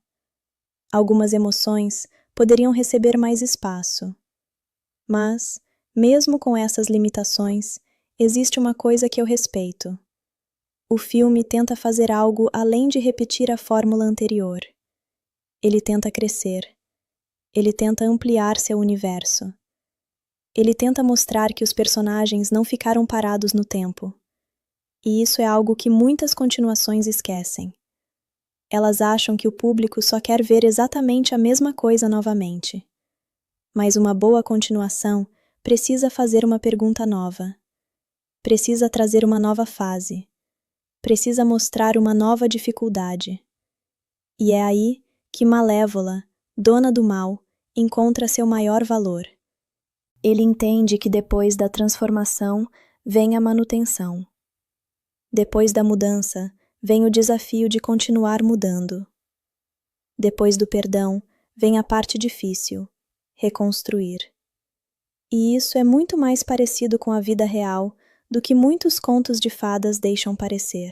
[SPEAKER 1] Algumas emoções poderiam receber mais espaço. Mas, mesmo com essas limitações, existe uma coisa que eu respeito. O filme tenta fazer algo além de repetir a fórmula anterior. Ele tenta crescer. Ele tenta ampliar seu universo. Ele tenta mostrar que os personagens não ficaram parados no tempo. E isso é algo que muitas continuações esquecem. Elas acham que o público só quer ver exatamente a mesma coisa novamente. Mas uma boa continuação precisa fazer uma pergunta nova. Precisa trazer uma nova fase. Precisa mostrar uma nova dificuldade. E é aí que Malévola, dona do mal, encontra seu maior valor. Ele entende que depois da transformação vem a manutenção. Depois da mudança, vem o desafio de continuar mudando. Depois do perdão, vem a parte difícil, reconstruir. E isso é muito mais parecido com a vida real do que muitos contos de fadas deixam parecer.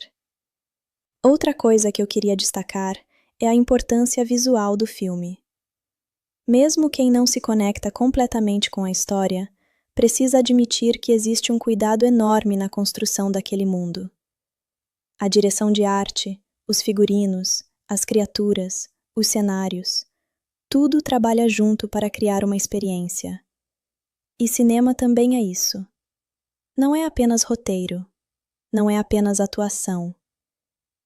[SPEAKER 1] Outra coisa que eu queria destacar é a importância visual do filme. Mesmo quem não se conecta completamente com a história, precisa admitir que existe um cuidado enorme na construção daquele mundo. A direção de arte, os figurinos, as criaturas, os cenários, tudo trabalha junto para criar uma experiência. E cinema também é isso. Não é apenas roteiro, não é apenas atuação.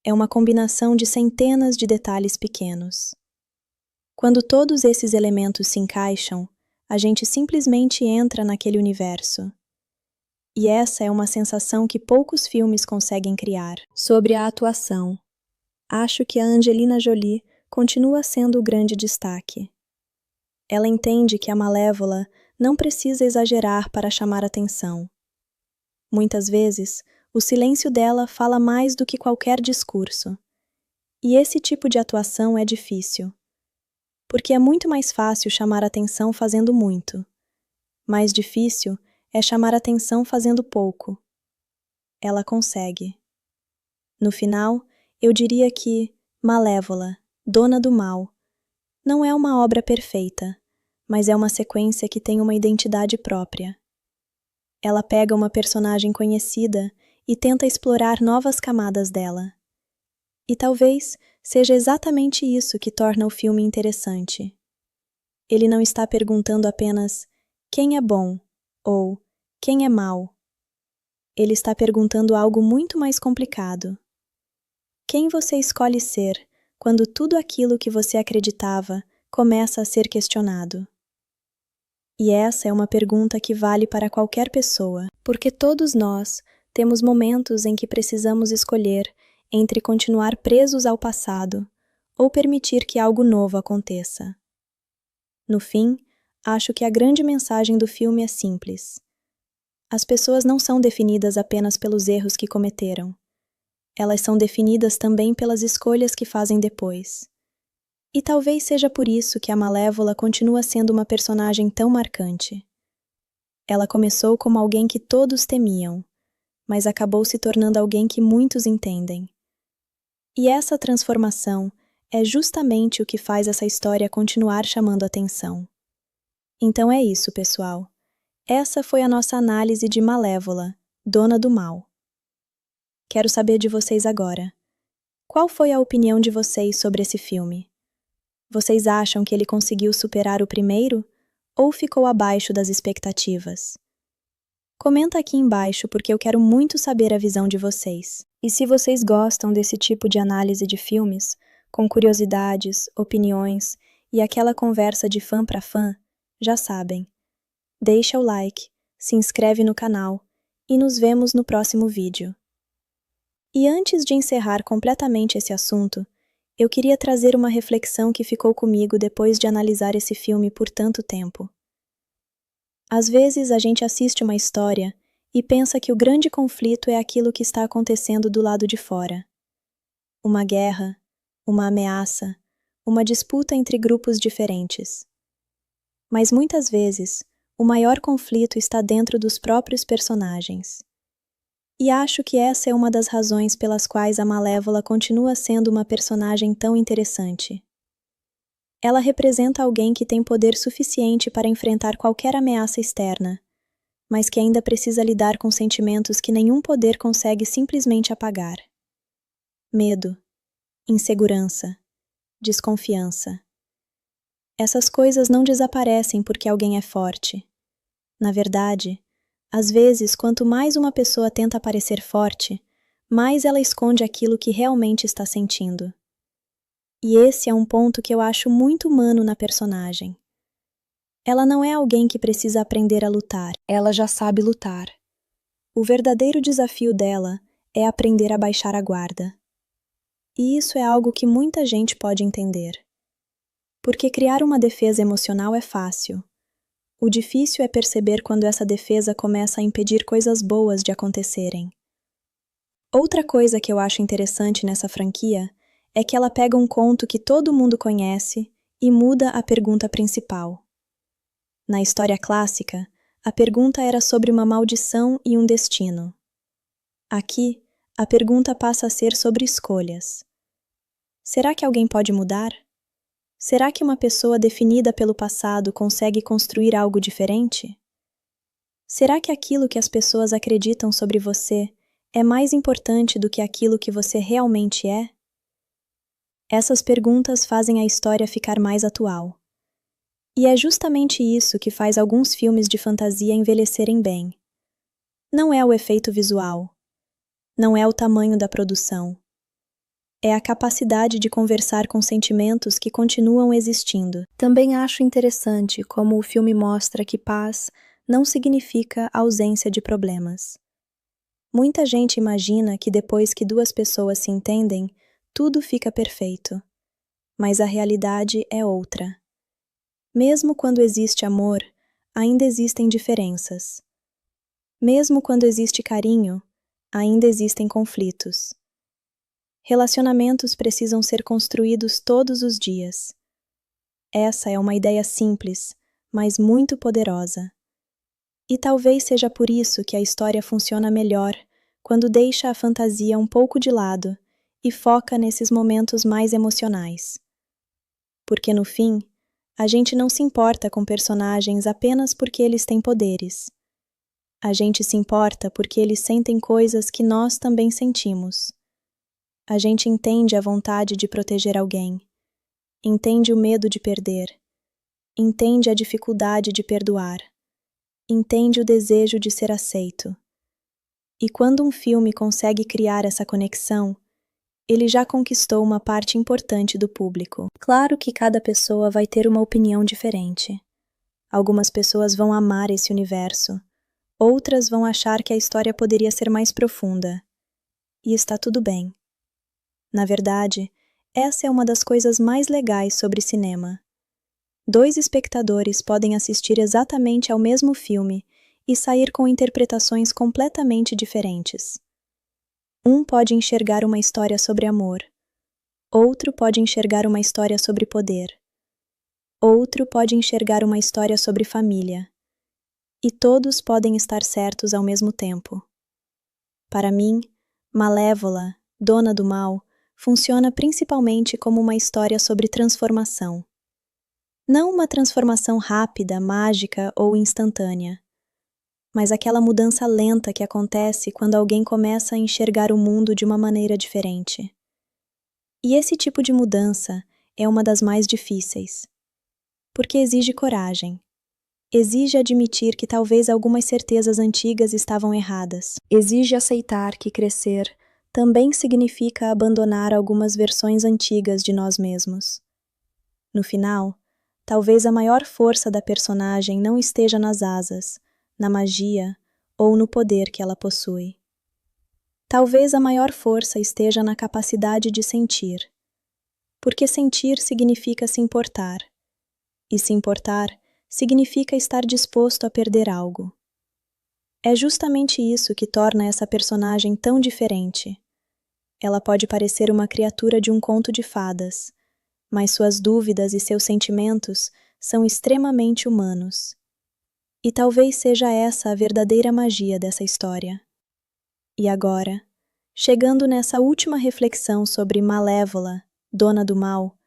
[SPEAKER 1] É uma combinação de centenas de detalhes pequenos. Quando todos esses elementos se encaixam, a gente simplesmente entra naquele universo. E essa é uma sensação que poucos filmes conseguem criar. Sobre a atuação, acho que a Angelina Jolie continua sendo o grande destaque. Ela entende que a Malévola não precisa exagerar para chamar atenção. Muitas vezes, o silêncio dela fala mais do que qualquer discurso. E esse tipo de atuação é difícil. Porque é muito mais fácil chamar atenção fazendo muito. Mais difícil é chamar atenção fazendo pouco. Ela consegue. No final, eu diria que Malévola, Dona do Mal, não é uma obra perfeita, mas é uma sequência que tem uma identidade própria. Ela pega uma personagem conhecida e tenta explorar novas camadas dela. E talvez seja exatamente isso que torna o filme interessante. Ele não está perguntando apenas quem é bom ou quem é mau. Ele está perguntando algo muito mais complicado. Quem você escolhe ser quando tudo aquilo que você acreditava começa a ser questionado? E essa é uma pergunta que vale para qualquer pessoa, porque todos nós temos momentos em que precisamos escolher entre continuar presos ao passado ou permitir que algo novo aconteça. No fim, acho que a grande mensagem do filme é simples. As pessoas não são definidas apenas pelos erros que cometeram. Elas são definidas também pelas escolhas que fazem depois. E talvez seja por isso que a Malévola continua sendo uma personagem tão marcante. Ela começou como alguém que todos temiam, mas acabou se tornando alguém que muitos entendem. E essa transformação é justamente o que faz essa história continuar chamando atenção. Então é isso, pessoal. Essa foi a nossa análise de Malévola, Dona do Mal. Quero saber de vocês agora. Qual foi a opinião de vocês sobre esse filme? Vocês acham que ele conseguiu superar o primeiro ou ficou abaixo das expectativas? Comenta aqui embaixo porque eu quero muito saber a visão de vocês. E se vocês gostam desse tipo de análise de filmes, com curiosidades, opiniões e aquela conversa de fã para fã, já sabem. Deixa o like, se inscreve no canal e nos vemos no próximo vídeo. E antes de encerrar completamente esse assunto, eu queria trazer uma reflexão que ficou comigo depois de analisar esse filme por tanto tempo. Às vezes a gente assiste uma história e pensa que o grande conflito é aquilo que está acontecendo do lado de fora. Uma guerra, uma ameaça, uma disputa entre grupos diferentes. Mas muitas vezes, o maior conflito está dentro dos próprios personagens. E acho que essa é uma das razões pelas quais a Malévola continua sendo uma personagem tão interessante. Ela representa alguém que tem poder suficiente para enfrentar qualquer ameaça externa, mas que ainda precisa lidar com sentimentos que nenhum poder consegue simplesmente apagar. Medo, insegurança, desconfiança. Essas coisas não desaparecem porque alguém é forte. Na verdade, às vezes, quanto mais uma pessoa tenta parecer forte, mais ela esconde aquilo que realmente está sentindo. E esse é um ponto que eu acho muito humano na personagem. Ela não é alguém que precisa aprender a lutar, ela já sabe lutar. O verdadeiro desafio dela é aprender a baixar a guarda. E isso é algo que muita gente pode entender. Porque criar uma defesa emocional é fácil. O difícil é perceber quando essa defesa começa a impedir coisas boas de acontecerem. Outra coisa que eu acho interessante nessa franquia é que ela pega um conto que todo mundo conhece e muda a pergunta principal. Na história clássica, a pergunta era sobre uma maldição e um destino. Aqui, a pergunta passa a ser sobre escolhas. Será que alguém pode mudar? Será que uma pessoa definida pelo passado consegue construir algo diferente? Será que aquilo que as pessoas acreditam sobre você é mais importante do que aquilo que você realmente é? Essas perguntas fazem a história ficar mais atual. E é justamente isso que faz alguns filmes de fantasia envelhecerem bem. Não é o efeito visual. Não é o tamanho da produção. É a capacidade de conversar com sentimentos que continuam existindo. Também acho interessante como o filme mostra que paz não significa ausência de problemas. Muita gente imagina que depois que duas pessoas se entendem, tudo fica perfeito. Mas a realidade é outra. Mesmo quando existe amor, ainda existem diferenças. Mesmo quando existe carinho, ainda existem conflitos. Relacionamentos precisam ser construídos todos os dias. Essa é uma ideia simples, mas muito poderosa. E talvez seja por isso que a história funciona melhor quando deixa a fantasia um pouco de lado e foca nesses momentos mais emocionais. Porque no fim, A gente não se importa com personagens apenas porque eles têm poderes. A gente se importa porque eles sentem coisas que nós também sentimos. A gente entende a vontade de proteger alguém, entende o medo de perder, entende a dificuldade de perdoar, entende o desejo de ser aceito. E quando um filme consegue criar essa conexão, ele já conquistou uma parte importante do público. Claro que cada pessoa vai ter uma opinião diferente. Algumas pessoas vão amar esse universo, outras vão achar que a história poderia ser mais profunda. E está tudo bem. Na verdade, essa é uma das coisas mais legais sobre cinema. Dois espectadores podem assistir exatamente ao mesmo filme e sair com interpretações completamente diferentes. Um pode enxergar uma história sobre amor, outro pode enxergar uma história sobre poder, outro pode enxergar uma história sobre família, e todos podem estar certos ao mesmo tempo. Para mim, Malévola, Dona do Mal, funciona principalmente como uma história sobre transformação. Não uma transformação rápida, mágica ou instantânea, mas aquela mudança lenta que acontece quando alguém começa a enxergar o mundo de uma maneira diferente. E esse tipo de mudança é uma das mais difíceis, porque exige coragem. Exige admitir que talvez algumas certezas antigas estavam erradas. Exige aceitar que crescer também significa abandonar algumas versões antigas de nós mesmos. No final, talvez a maior força da personagem não esteja nas asas, na magia ou no poder que ela possui. Talvez a maior força esteja na capacidade de sentir, porque sentir significa se importar, e se importar significa estar disposto a perder algo. É justamente isso que torna essa personagem tão diferente. Ela pode parecer uma criatura de um conto de fadas, mas suas dúvidas e seus sentimentos são extremamente humanos. E talvez seja essa a verdadeira magia dessa história. E agora, chegando nessa última reflexão sobre Malévola, Dona do Mal,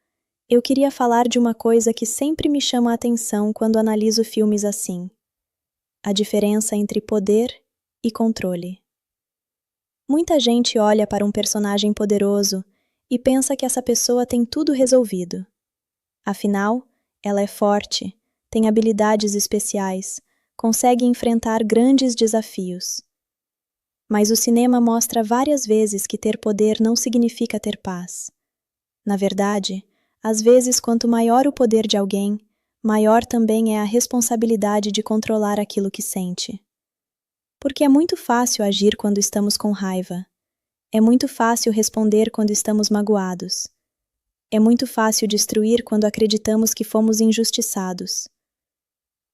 [SPEAKER 1] eu queria falar de uma coisa que sempre me chama a atenção quando analiso filmes assim: a diferença entre poder e controle. Muita gente olha para um personagem poderoso e pensa que essa pessoa tem tudo resolvido. Afinal, ela é forte, tem habilidades especiais, consegue enfrentar grandes desafios. Mas o cinema mostra várias vezes que ter poder não significa ter paz. Na verdade, às vezes, quanto maior o poder de alguém, maior também é a responsabilidade de controlar aquilo que sente. Porque é muito fácil agir quando estamos com raiva. É muito fácil responder quando estamos magoados. É muito fácil destruir quando acreditamos que fomos injustiçados.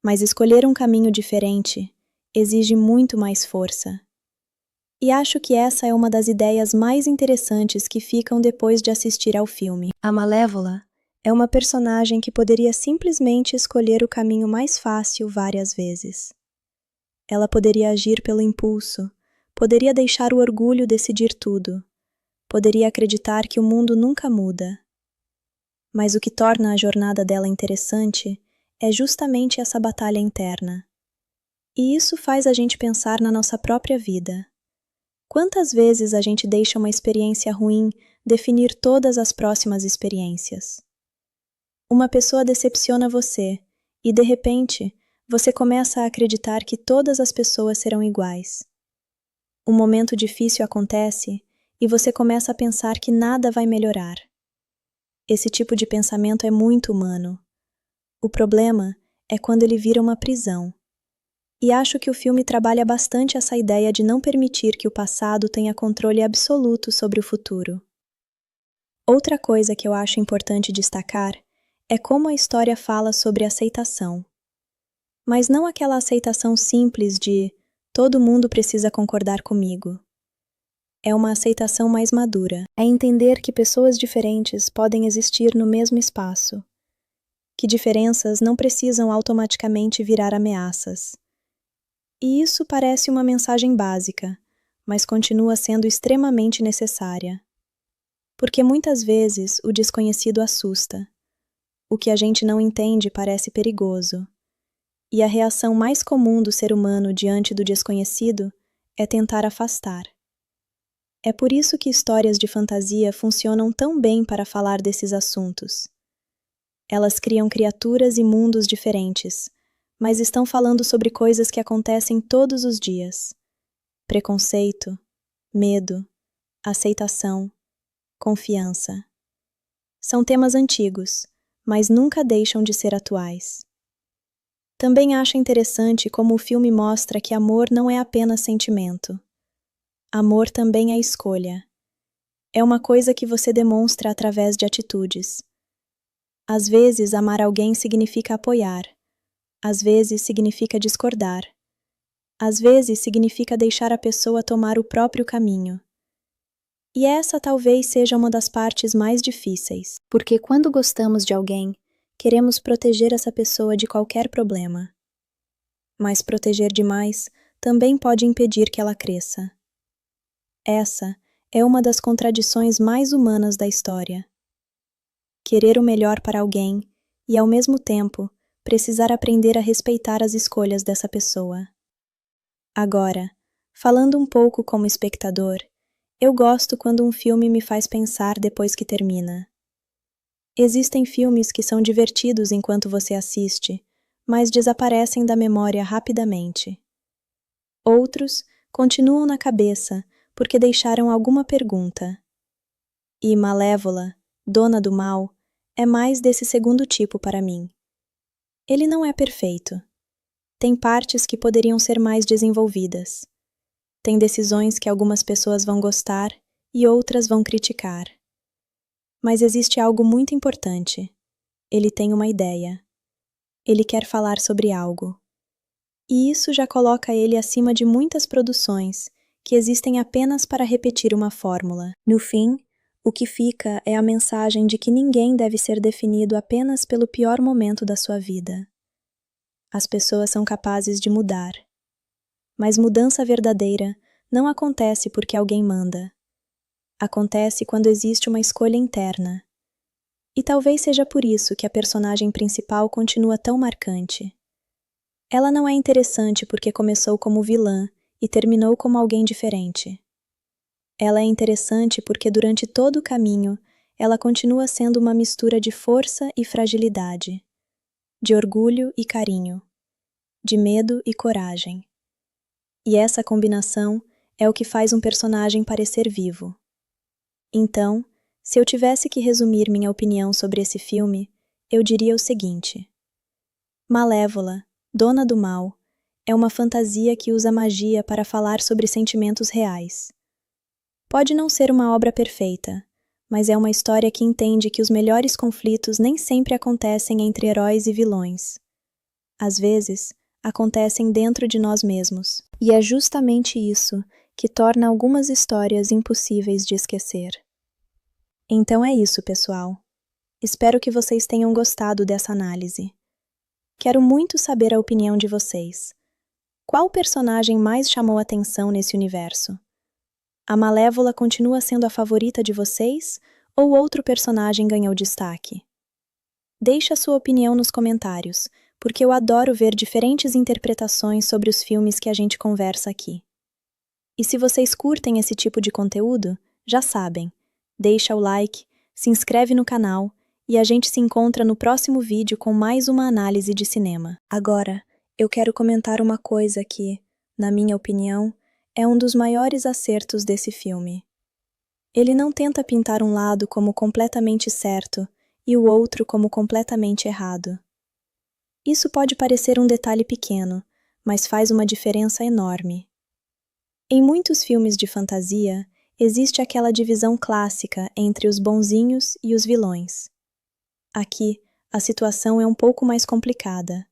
[SPEAKER 1] Mas escolher um caminho diferente exige muito mais força. E acho que essa é uma das ideias mais interessantes que ficam depois de assistir ao filme. A Malévola é uma personagem que poderia simplesmente escolher o caminho mais fácil várias vezes. Ela poderia agir pelo impulso, poderia deixar o orgulho decidir tudo, poderia acreditar que o mundo nunca muda. Mas o que torna a jornada dela interessante é justamente essa batalha interna. E isso faz a gente pensar na nossa própria vida. Quantas vezes a gente deixa uma experiência ruim definir todas as próximas experiências? Uma pessoa decepciona você e, de repente, você começa a acreditar que todas as pessoas serão iguais. Um momento difícil acontece e você começa a pensar que nada vai melhorar. Esse tipo de pensamento é muito humano. O problema é quando ele vira uma prisão. E acho que o filme trabalha bastante essa ideia de não permitir que o passado tenha controle absoluto sobre o futuro. Outra coisa que eu acho importante destacar é como a história fala sobre aceitação. Mas não aquela aceitação simples de todo mundo precisa concordar comigo. É uma aceitação mais madura. É entender que pessoas diferentes podem existir no mesmo espaço. Que diferenças não precisam automaticamente virar ameaças. E isso parece uma mensagem básica, mas continua sendo extremamente necessária. Porque muitas vezes o desconhecido assusta. o que a gente não entende parece perigoso. E a reação mais comum do ser humano diante do desconhecido é tentar afastar. É por isso que histórias de fantasia funcionam tão bem para falar desses assuntos. Elas criam criaturas e mundos diferentes, mas estão falando sobre coisas que acontecem todos os dias: preconceito, medo, aceitação, confiança. São temas antigos, mas nunca deixam de ser atuais. Também acho interessante como o filme mostra que amor não é apenas sentimento. Amor também é escolha. É uma coisa que você demonstra através de atitudes. Às vezes, amar alguém significa apoiar. Às vezes, significa discordar. Às vezes, significa deixar a pessoa tomar o próprio caminho. E essa talvez seja uma das partes mais difíceis, porque quando gostamos de alguém, queremos proteger essa pessoa de qualquer problema. Mas proteger demais também pode impedir que ela cresça. Essa é uma das contradições mais humanas da história. Querer o melhor para alguém e, ao mesmo tempo, precisar aprender a respeitar as escolhas dessa pessoa. Agora, falando um pouco como espectador, eu gosto quando um filme me faz pensar depois que termina. Existem filmes que são divertidos enquanto você assiste, mas desaparecem da memória rapidamente. Outros continuam na cabeça porque deixaram alguma pergunta. E Malévola, Dona do Mal, é mais desse segundo tipo para mim. Ele não é perfeito. Tem partes que poderiam ser mais desenvolvidas. Tem decisões que algumas pessoas vão gostar e outras vão criticar. Mas existe algo muito importante. Ele tem uma ideia. Ele quer falar sobre algo. E isso já coloca ele acima de muitas produções que existem apenas para repetir uma fórmula. No fim, o que fica é a mensagem de que ninguém deve ser definido apenas pelo pior momento da sua vida. As pessoas são capazes de mudar. Mas mudança verdadeira não acontece porque alguém manda. Acontece quando existe uma escolha interna. E talvez seja por isso que a personagem principal continua tão marcante. Ela não é interessante porque começou como vilã e terminou como alguém diferente. Ela é interessante porque durante todo o caminho ela continua sendo uma mistura de força e fragilidade, de orgulho e carinho, de medo e coragem. E essa combinação é o que faz um personagem parecer vivo. Então, se eu tivesse que resumir minha opinião sobre esse filme, eu diria o seguinte: Malévola, Dona do Mal, é uma fantasia que usa magia para falar sobre sentimentos reais. Pode não ser uma obra perfeita, mas é uma história que entende que os melhores conflitos nem sempre acontecem entre heróis e vilões. Às vezes, acontecem dentro de nós mesmos. E é justamente isso que torna algumas histórias impossíveis de esquecer. Então é isso, pessoal. Espero que vocês tenham gostado dessa análise. Quero muito saber a opinião de vocês. Qual personagem mais chamou atenção nesse universo? A Malévola continua sendo a favorita de vocês ou outro personagem ganhou destaque? Deixe a sua opinião nos comentários, porque eu adoro ver diferentes interpretações sobre os filmes que a gente conversa aqui. E se vocês curtem esse tipo de conteúdo, já sabem, deixa o like, se inscreve no canal e a gente se encontra no próximo vídeo com mais uma análise de cinema. Agora, eu quero comentar uma coisa que, na minha opinião, é um dos maiores acertos desse filme. Ele não tenta pintar um lado como completamente certo e o outro como completamente errado. Isso pode parecer um detalhe pequeno, mas faz uma diferença enorme. Em muitos filmes de fantasia, existe aquela divisão clássica entre os bonzinhos e os vilões. Aqui, a situação é um pouco mais complicada.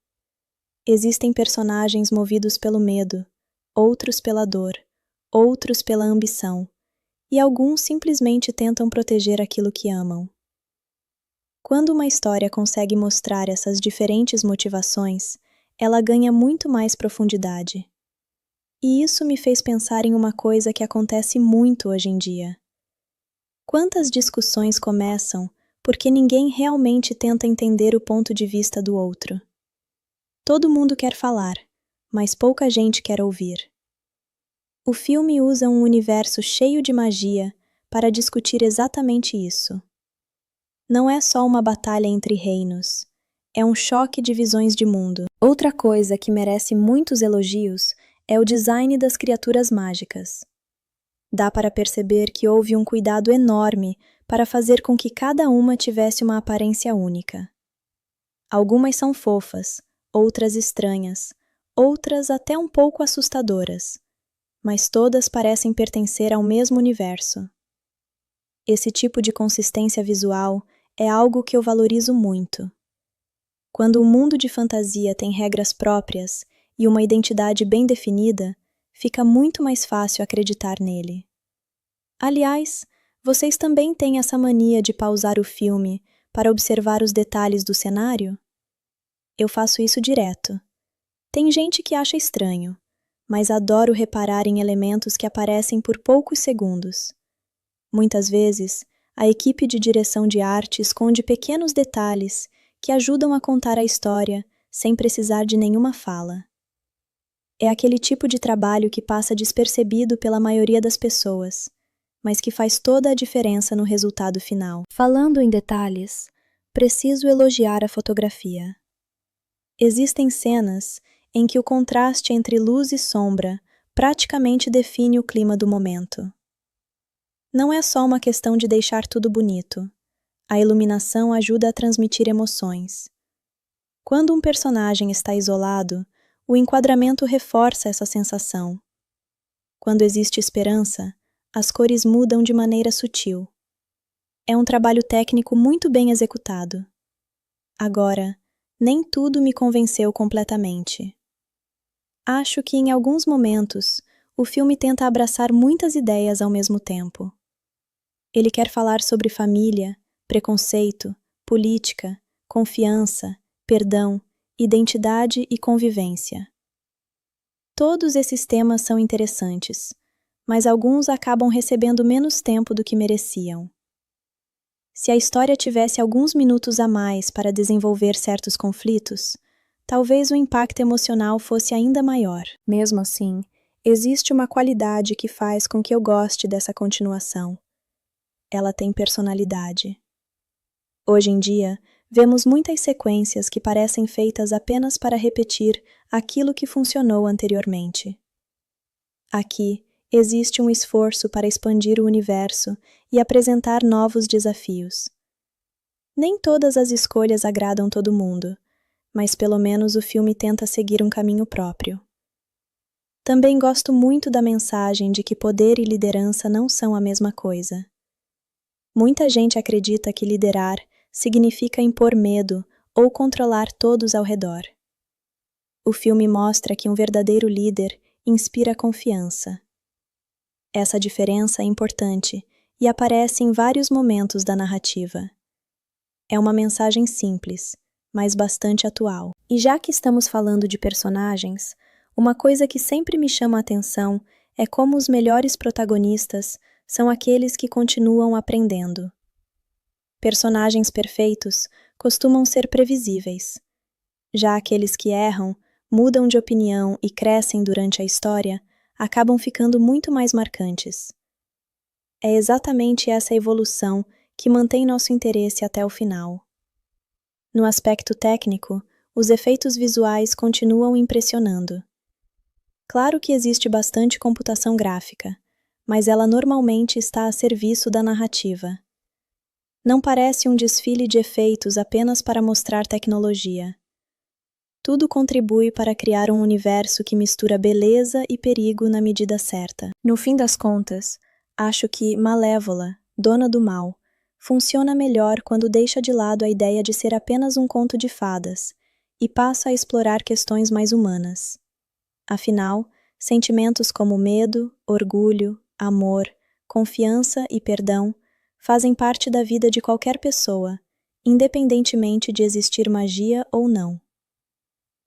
[SPEAKER 1] Existem personagens movidos pelo medo, outros pela dor, outros pela ambição, e alguns simplesmente tentam proteger aquilo que amam. Quando uma história consegue mostrar essas diferentes motivações, ela ganha muito mais profundidade. E isso me fez pensar em uma coisa que acontece muito hoje em dia. Quantas discussões começam porque ninguém realmente tenta entender o ponto de vista do outro. Todo mundo quer falar, mas pouca gente quer ouvir. O filme usa um universo cheio de magia para discutir exatamente isso. Não é só uma batalha entre reinos, é um choque de visões de mundo. Outra coisa que merece muitos elogios é o design das criaturas mágicas. Dá para perceber que houve um cuidado enorme para fazer com que cada uma tivesse uma aparência única. Algumas são fofas, outras estranhas, outras até um pouco assustadoras, mas todas parecem pertencer ao mesmo universo. Esse tipo de consistência visual é algo que eu valorizo muito. Quando o mundo de fantasia tem regras próprias e uma identidade bem definida, fica muito mais fácil acreditar nele. Aliás, vocês também têm essa mania de pausar o filme para observar os detalhes do cenário? Eu faço isso direto. Tem gente que acha estranho, mas adoro reparar em elementos que aparecem por poucos segundos. Muitas vezes, a equipe de direção de arte esconde pequenos detalhes que ajudam a contar a história sem precisar de nenhuma fala. É aquele tipo de trabalho que passa despercebido pela maioria das pessoas, mas que faz toda a diferença no resultado final. Falando em detalhes, preciso elogiar a fotografia. Existem cenas em que o contraste entre luz e sombra praticamente define o clima do momento. Não é só uma questão de deixar tudo bonito. A iluminação ajuda a transmitir emoções. Quando um personagem está isolado, o enquadramento reforça essa sensação. Quando existe esperança, as cores mudam de maneira sutil. É um trabalho técnico muito bem executado. Agora, nem tudo me convenceu completamente. Acho que, em alguns momentos, o filme tenta abraçar muitas ideias ao mesmo tempo. Ele quer falar sobre família, preconceito, política, confiança, perdão, identidade e convivência. Todos esses temas são interessantes, mas alguns acabam recebendo menos tempo do que mereciam. Se a história tivesse alguns minutos a mais para desenvolver certos conflitos, talvez o impacto emocional fosse ainda maior. Mesmo assim, existe uma qualidade que faz com que eu goste dessa continuação. Ela tem personalidade. Hoje em dia, vemos muitas sequências que parecem feitas apenas para repetir aquilo que funcionou anteriormente. Aqui, existe um esforço para expandir o universo e apresentar novos desafios. Nem todas as escolhas agradam todo mundo, mas pelo menos o filme tenta seguir um caminho próprio. Também gosto muito da mensagem de que poder e liderança não são a mesma coisa. Muita gente acredita que liderar significa impor medo ou controlar todos ao redor. O filme mostra que um verdadeiro líder inspira confiança. Essa diferença é importante e aparece em vários momentos da narrativa. É uma mensagem simples, mas bastante atual. E já que estamos falando de personagens, uma coisa que sempre me chama a atenção é como os melhores protagonistas são aqueles que continuam aprendendo. Personagens perfeitos costumam ser previsíveis. Já aqueles que erram, mudam de opinião e crescem durante a história, acabam ficando muito mais marcantes. É exatamente essa evolução que mantém nosso interesse até o final. No aspecto técnico, os efeitos visuais continuam impressionando. Claro que existe bastante computação gráfica, mas ela normalmente está a serviço da narrativa. Não parece um desfile de efeitos apenas para mostrar tecnologia. Tudo contribui para criar um universo que mistura beleza e perigo na medida certa. No fim das contas, acho que Malévola, Dona do Mal, funciona melhor quando deixa de lado a ideia de ser apenas um conto de fadas e passa a explorar questões mais humanas. Afinal, sentimentos como medo, orgulho, amor, confiança e perdão fazem parte da vida de qualquer pessoa, independentemente de existir magia ou não.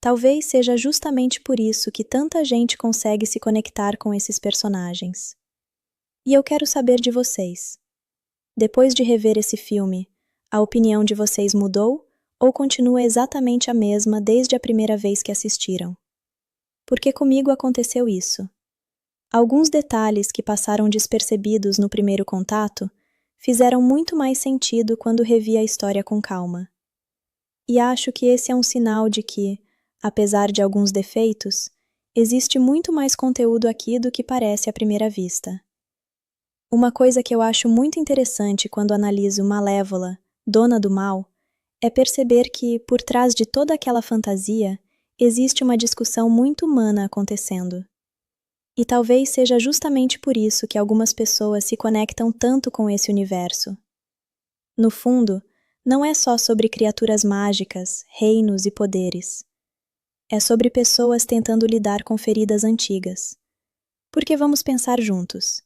[SPEAKER 1] Talvez seja justamente por isso que tanta gente consegue se conectar com esses personagens. E eu quero saber de vocês. Depois de rever esse filme, A opinião de vocês mudou ou continua exatamente a mesma desde a primeira vez que assistiram? Porque comigo aconteceu isso. Alguns detalhes que passaram despercebidos no primeiro contato fizeram muito mais sentido quando revi a história com calma. E acho que esse é um sinal de que, apesar de alguns defeitos, existe muito mais conteúdo aqui do que parece à primeira vista. Uma coisa que eu acho muito interessante quando analiso Malévola, Dona do Mal, é perceber que, por trás de toda aquela fantasia, existe uma discussão muito humana acontecendo. E talvez seja justamente por isso que algumas pessoas se conectam tanto com esse universo. No fundo, não é só sobre criaturas mágicas, reinos e poderes. É sobre pessoas tentando lidar com feridas antigas. Porque vamos pensar juntos.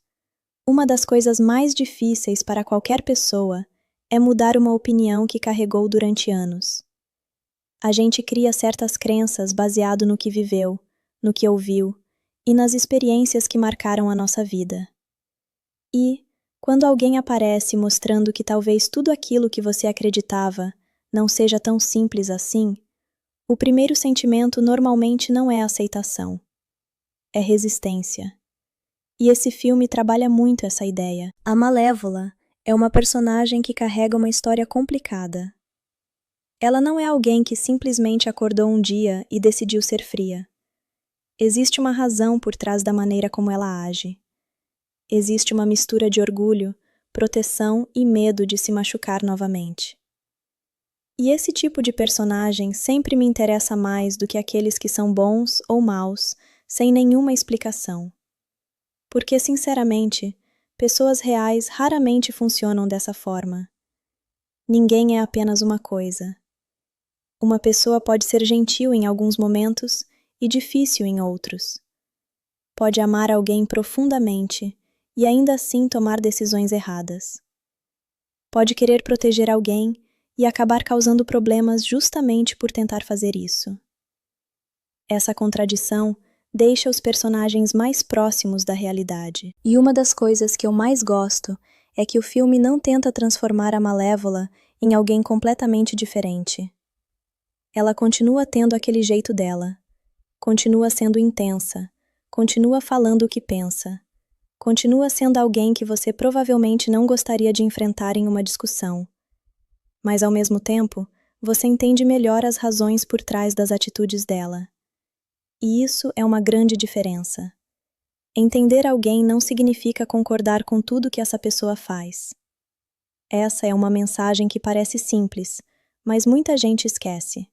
[SPEAKER 1] Uma das coisas mais difíceis para qualquer pessoa é mudar uma opinião que carregou durante anos. A gente cria certas crenças baseado no que viveu, no que ouviu e nas experiências que marcaram a nossa vida. E, quando alguém aparece mostrando que talvez tudo aquilo que você acreditava não seja tão simples assim, o primeiro sentimento normalmente não é aceitação. É resistência. E esse filme trabalha muito essa ideia. A Malévola é uma personagem que carrega uma história complicada. Ela não é alguém que simplesmente acordou um dia e decidiu ser fria. Existe uma razão por trás da maneira como ela age. Existe uma mistura de orgulho, proteção e medo de se machucar novamente. E esse tipo de personagem sempre me interessa mais do que aqueles que são bons ou maus, sem nenhuma explicação. Porque, sinceramente, pessoas reais raramente funcionam dessa forma. Ninguém é apenas uma coisa. Uma pessoa pode ser gentil em alguns momentos e difícil em outros. Pode amar alguém profundamente e ainda assim tomar decisões erradas. Pode querer proteger alguém e acabar causando problemas justamente por tentar fazer isso. Essa contradição deixa os personagens mais próximos da realidade. E uma das coisas que eu mais gosto é que o filme não tenta transformar a Malévola em alguém completamente diferente. Ela continua tendo aquele jeito dela, continua sendo intensa, continua falando o que pensa, continua sendo alguém que você provavelmente não gostaria de enfrentar em uma discussão. Mas, ao mesmo tempo, você entende melhor as razões por trás das atitudes dela. E isso é uma grande diferença. Entender alguém não significa concordar com tudo que essa pessoa faz. Essa é uma mensagem que parece simples, mas muita gente esquece.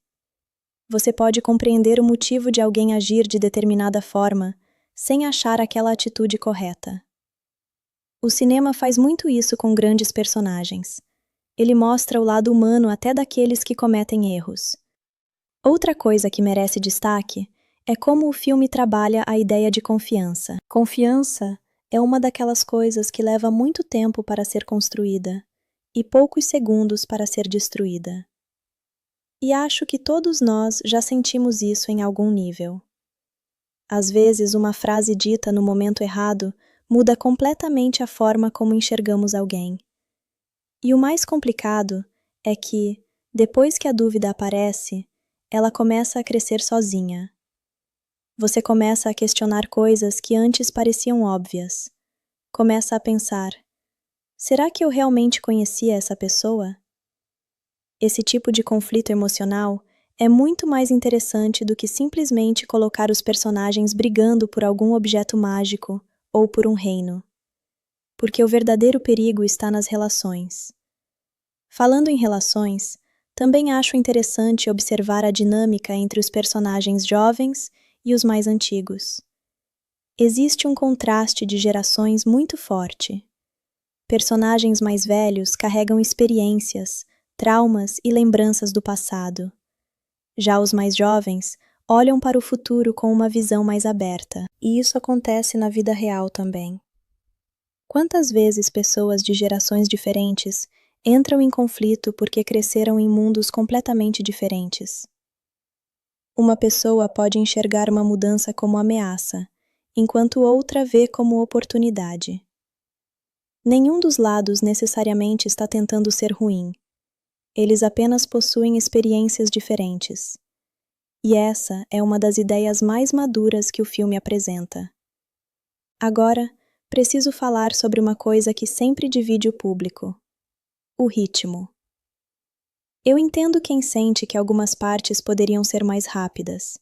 [SPEAKER 1] Você pode compreender o motivo de alguém agir de determinada forma, sem achar aquela atitude correta. O cinema faz muito isso com grandes personagens. Ele mostra o lado humano até daqueles que cometem erros. Outra coisa que merece destaque é como o filme trabalha a ideia de confiança. Confiança é uma daquelas coisas que leva muito tempo para ser construída e poucos segundos para ser destruída. E acho que todos nós já sentimos isso em algum nível. Às vezes, uma frase dita no momento errado muda completamente a forma como enxergamos alguém. E o mais complicado é que, depois que a dúvida aparece, ela começa a crescer sozinha. Você começa a questionar coisas que antes pareciam óbvias. Começa a pensar: será que eu realmente conhecia essa pessoa? Esse tipo de conflito emocional é muito mais interessante do que simplesmente colocar os personagens brigando por algum objeto mágico ou por um reino. Porque o verdadeiro perigo está nas relações. Falando em relações, também acho interessante observar a dinâmica entre os personagens jovens e os mais antigos. Existe um contraste de gerações muito forte. Personagens mais velhos carregam experiências, traumas e lembranças do passado. Já os mais jovens olham para o futuro com uma visão mais aberta, e isso acontece na vida real também. Quantas vezes pessoas de gerações diferentes entram em conflito porque cresceram em mundos completamente diferentes? Uma pessoa pode enxergar uma mudança como ameaça, enquanto outra vê como oportunidade. Nenhum dos lados necessariamente está tentando ser ruim. Eles apenas possuem experiências diferentes. E essa é uma das ideias mais maduras que o filme apresenta. Agora, preciso falar sobre uma coisa que sempre divide o público: o ritmo. Eu entendo quem sente que algumas partes poderiam ser mais rápidas.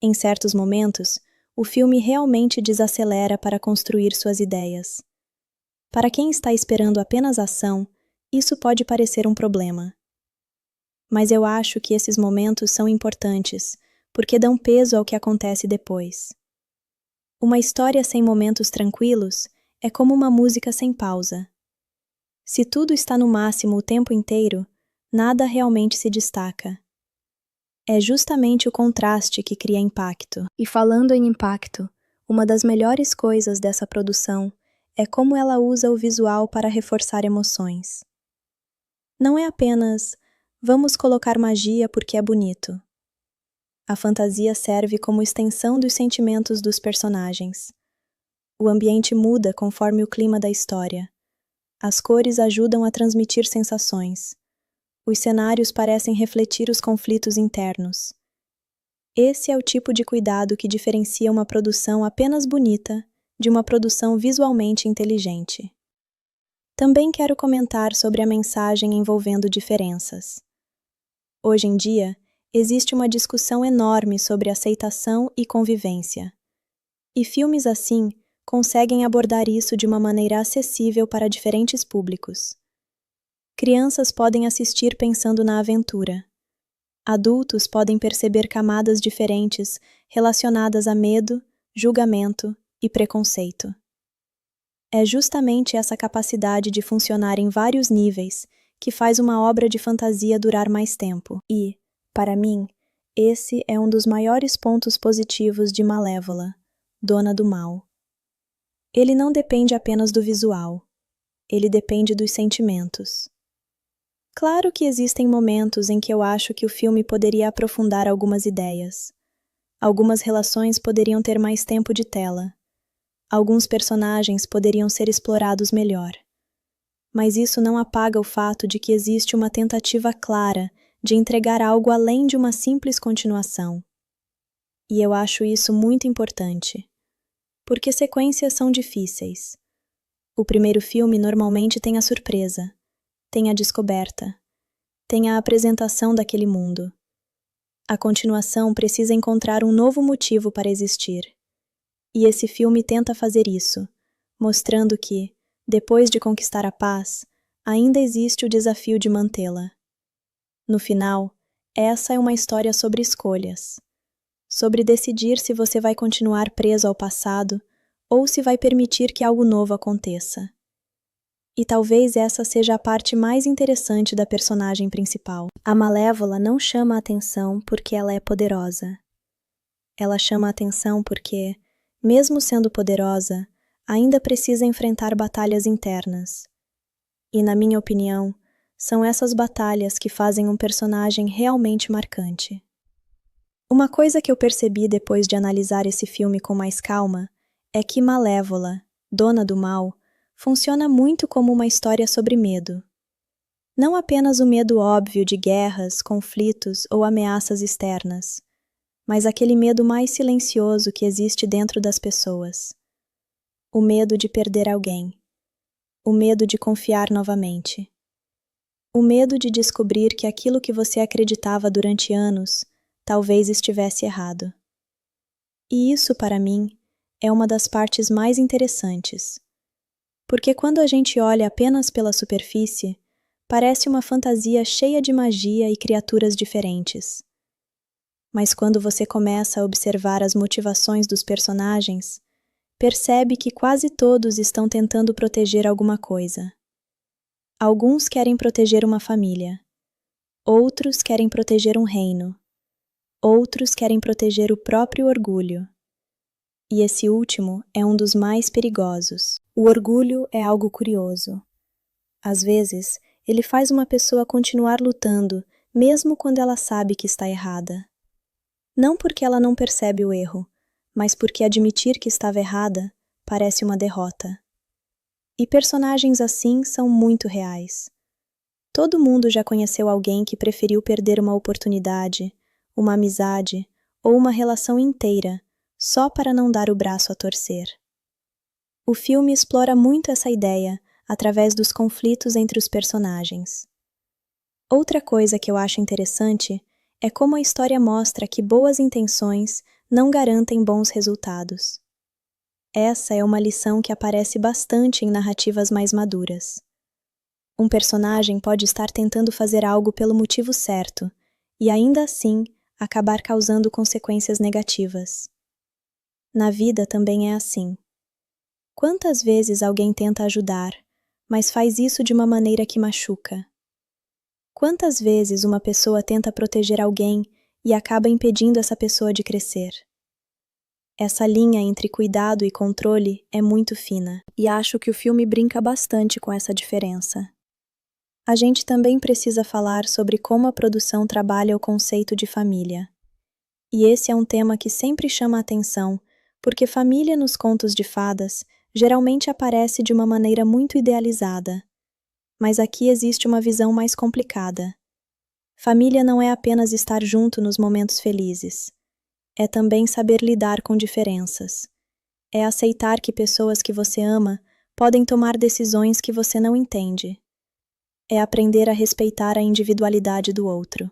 [SPEAKER 1] Em certos momentos, o filme realmente desacelera para construir suas ideias. Para quem está esperando apenas ação, isso pode parecer um problema. Mas eu acho que esses momentos são importantes, porque dão peso ao que acontece depois. Uma história sem momentos tranquilos é como uma música sem pausa. Se tudo está no máximo o tempo inteiro, nada realmente se destaca. É justamente o contraste que cria impacto. E falando em impacto, uma das melhores coisas dessa produção é como ela usa o visual para reforçar emoções. Não é apenas vamos colocar magia porque é bonito. A fantasia serve como extensão dos sentimentos dos personagens. O ambiente muda conforme o clima da história. As cores ajudam a transmitir sensações. Os cenários parecem refletir os conflitos internos. Esse é o tipo de cuidado que diferencia uma produção apenas bonita de uma produção visualmente inteligente. Também quero comentar sobre a mensagem envolvendo diferenças. Hoje em dia, existe uma discussão enorme sobre aceitação e convivência. E filmes assim conseguem abordar isso de uma maneira acessível para diferentes públicos. Crianças podem assistir pensando na aventura. Adultos podem perceber camadas diferentes relacionadas a medo, julgamento e preconceito. É justamente essa capacidade de funcionar em vários níveis que faz uma obra de fantasia durar mais tempo. E, para mim, esse é um dos maiores pontos positivos de Malévola, Dona do Mal. Ele não depende apenas do visual. Ele depende dos sentimentos. Claro que existem momentos em que eu acho que o filme poderia aprofundar algumas ideias. Algumas relações poderiam ter mais tempo de tela. Alguns personagens poderiam ser explorados melhor. Mas isso não apaga o fato de que existe uma tentativa clara de entregar algo além de uma simples continuação. E eu acho isso muito importante. Porque sequências são difíceis. O primeiro filme normalmente tem a surpresa, tem a descoberta, tem a apresentação daquele mundo. A continuação precisa encontrar um novo motivo para existir. E esse filme tenta fazer isso, mostrando que, depois de conquistar a paz, ainda existe o desafio de mantê-la. No final, essa é uma história sobre escolhas. Sobre decidir se você vai continuar preso ao passado ou se vai permitir que algo novo aconteça. E talvez essa seja a parte mais interessante da personagem principal. A Malévola não chama a atenção porque ela é poderosa. Ela chama a atenção porque, mesmo sendo poderosa, ainda precisa enfrentar batalhas internas. E, na minha opinião, são essas batalhas que fazem um personagem realmente marcante. Uma coisa que eu percebi depois de analisar esse filme com mais calma é que Malévola, Dona do Mal, funciona muito como uma história sobre medo. Não apenas o medo óbvio de guerras, conflitos ou ameaças externas, mas aquele medo mais silencioso que existe dentro das pessoas. O medo de perder alguém. O medo de confiar novamente. O medo de descobrir que aquilo que você acreditava durante anos talvez estivesse errado. E isso, para mim, é uma das partes mais interessantes. Porque quando a gente olha apenas pela superfície, parece uma fantasia cheia de magia e criaturas diferentes. Mas quando você começa a observar as motivações dos personagens, percebe que quase todos estão tentando proteger alguma coisa. Alguns querem proteger uma família. Outros querem proteger um reino. Outros querem proteger o próprio orgulho. E esse último é um dos mais perigosos. O orgulho é algo curioso. Às vezes, ele faz uma pessoa continuar lutando, mesmo quando ela sabe que está errada. Não porque ela não percebe o erro, mas porque admitir que estava errada parece uma derrota. E personagens assim são muito reais. Todo mundo já conheceu alguém que preferiu perder uma oportunidade, uma amizade ou uma relação inteira só para não dar o braço a torcer. O filme explora muito essa ideia através dos conflitos entre os personagens. Outra coisa que eu acho interessante é como a história mostra que boas intenções não garantem bons resultados. Essa é uma lição que aparece bastante em narrativas mais maduras. Um personagem pode estar tentando fazer algo pelo motivo certo e ainda assim acabar causando consequências negativas. Na vida também é assim. Quantas vezes alguém tenta ajudar, mas faz isso de uma maneira que machuca? Quantas vezes uma pessoa tenta proteger alguém e acaba impedindo essa pessoa de crescer? Essa linha entre cuidado e controle é muito fina, e acho que o filme brinca bastante com essa diferença. A gente também precisa falar sobre como a produção trabalha o conceito de família. E esse é um tema que sempre chama a atenção, porque família nos contos de fadas geralmente aparece de uma maneira muito idealizada. Mas aqui existe uma visão mais complicada. Família não é apenas estar junto nos momentos felizes. É também saber lidar com diferenças. É aceitar que pessoas que você ama podem tomar decisões que você não entende. É aprender a respeitar a individualidade do outro.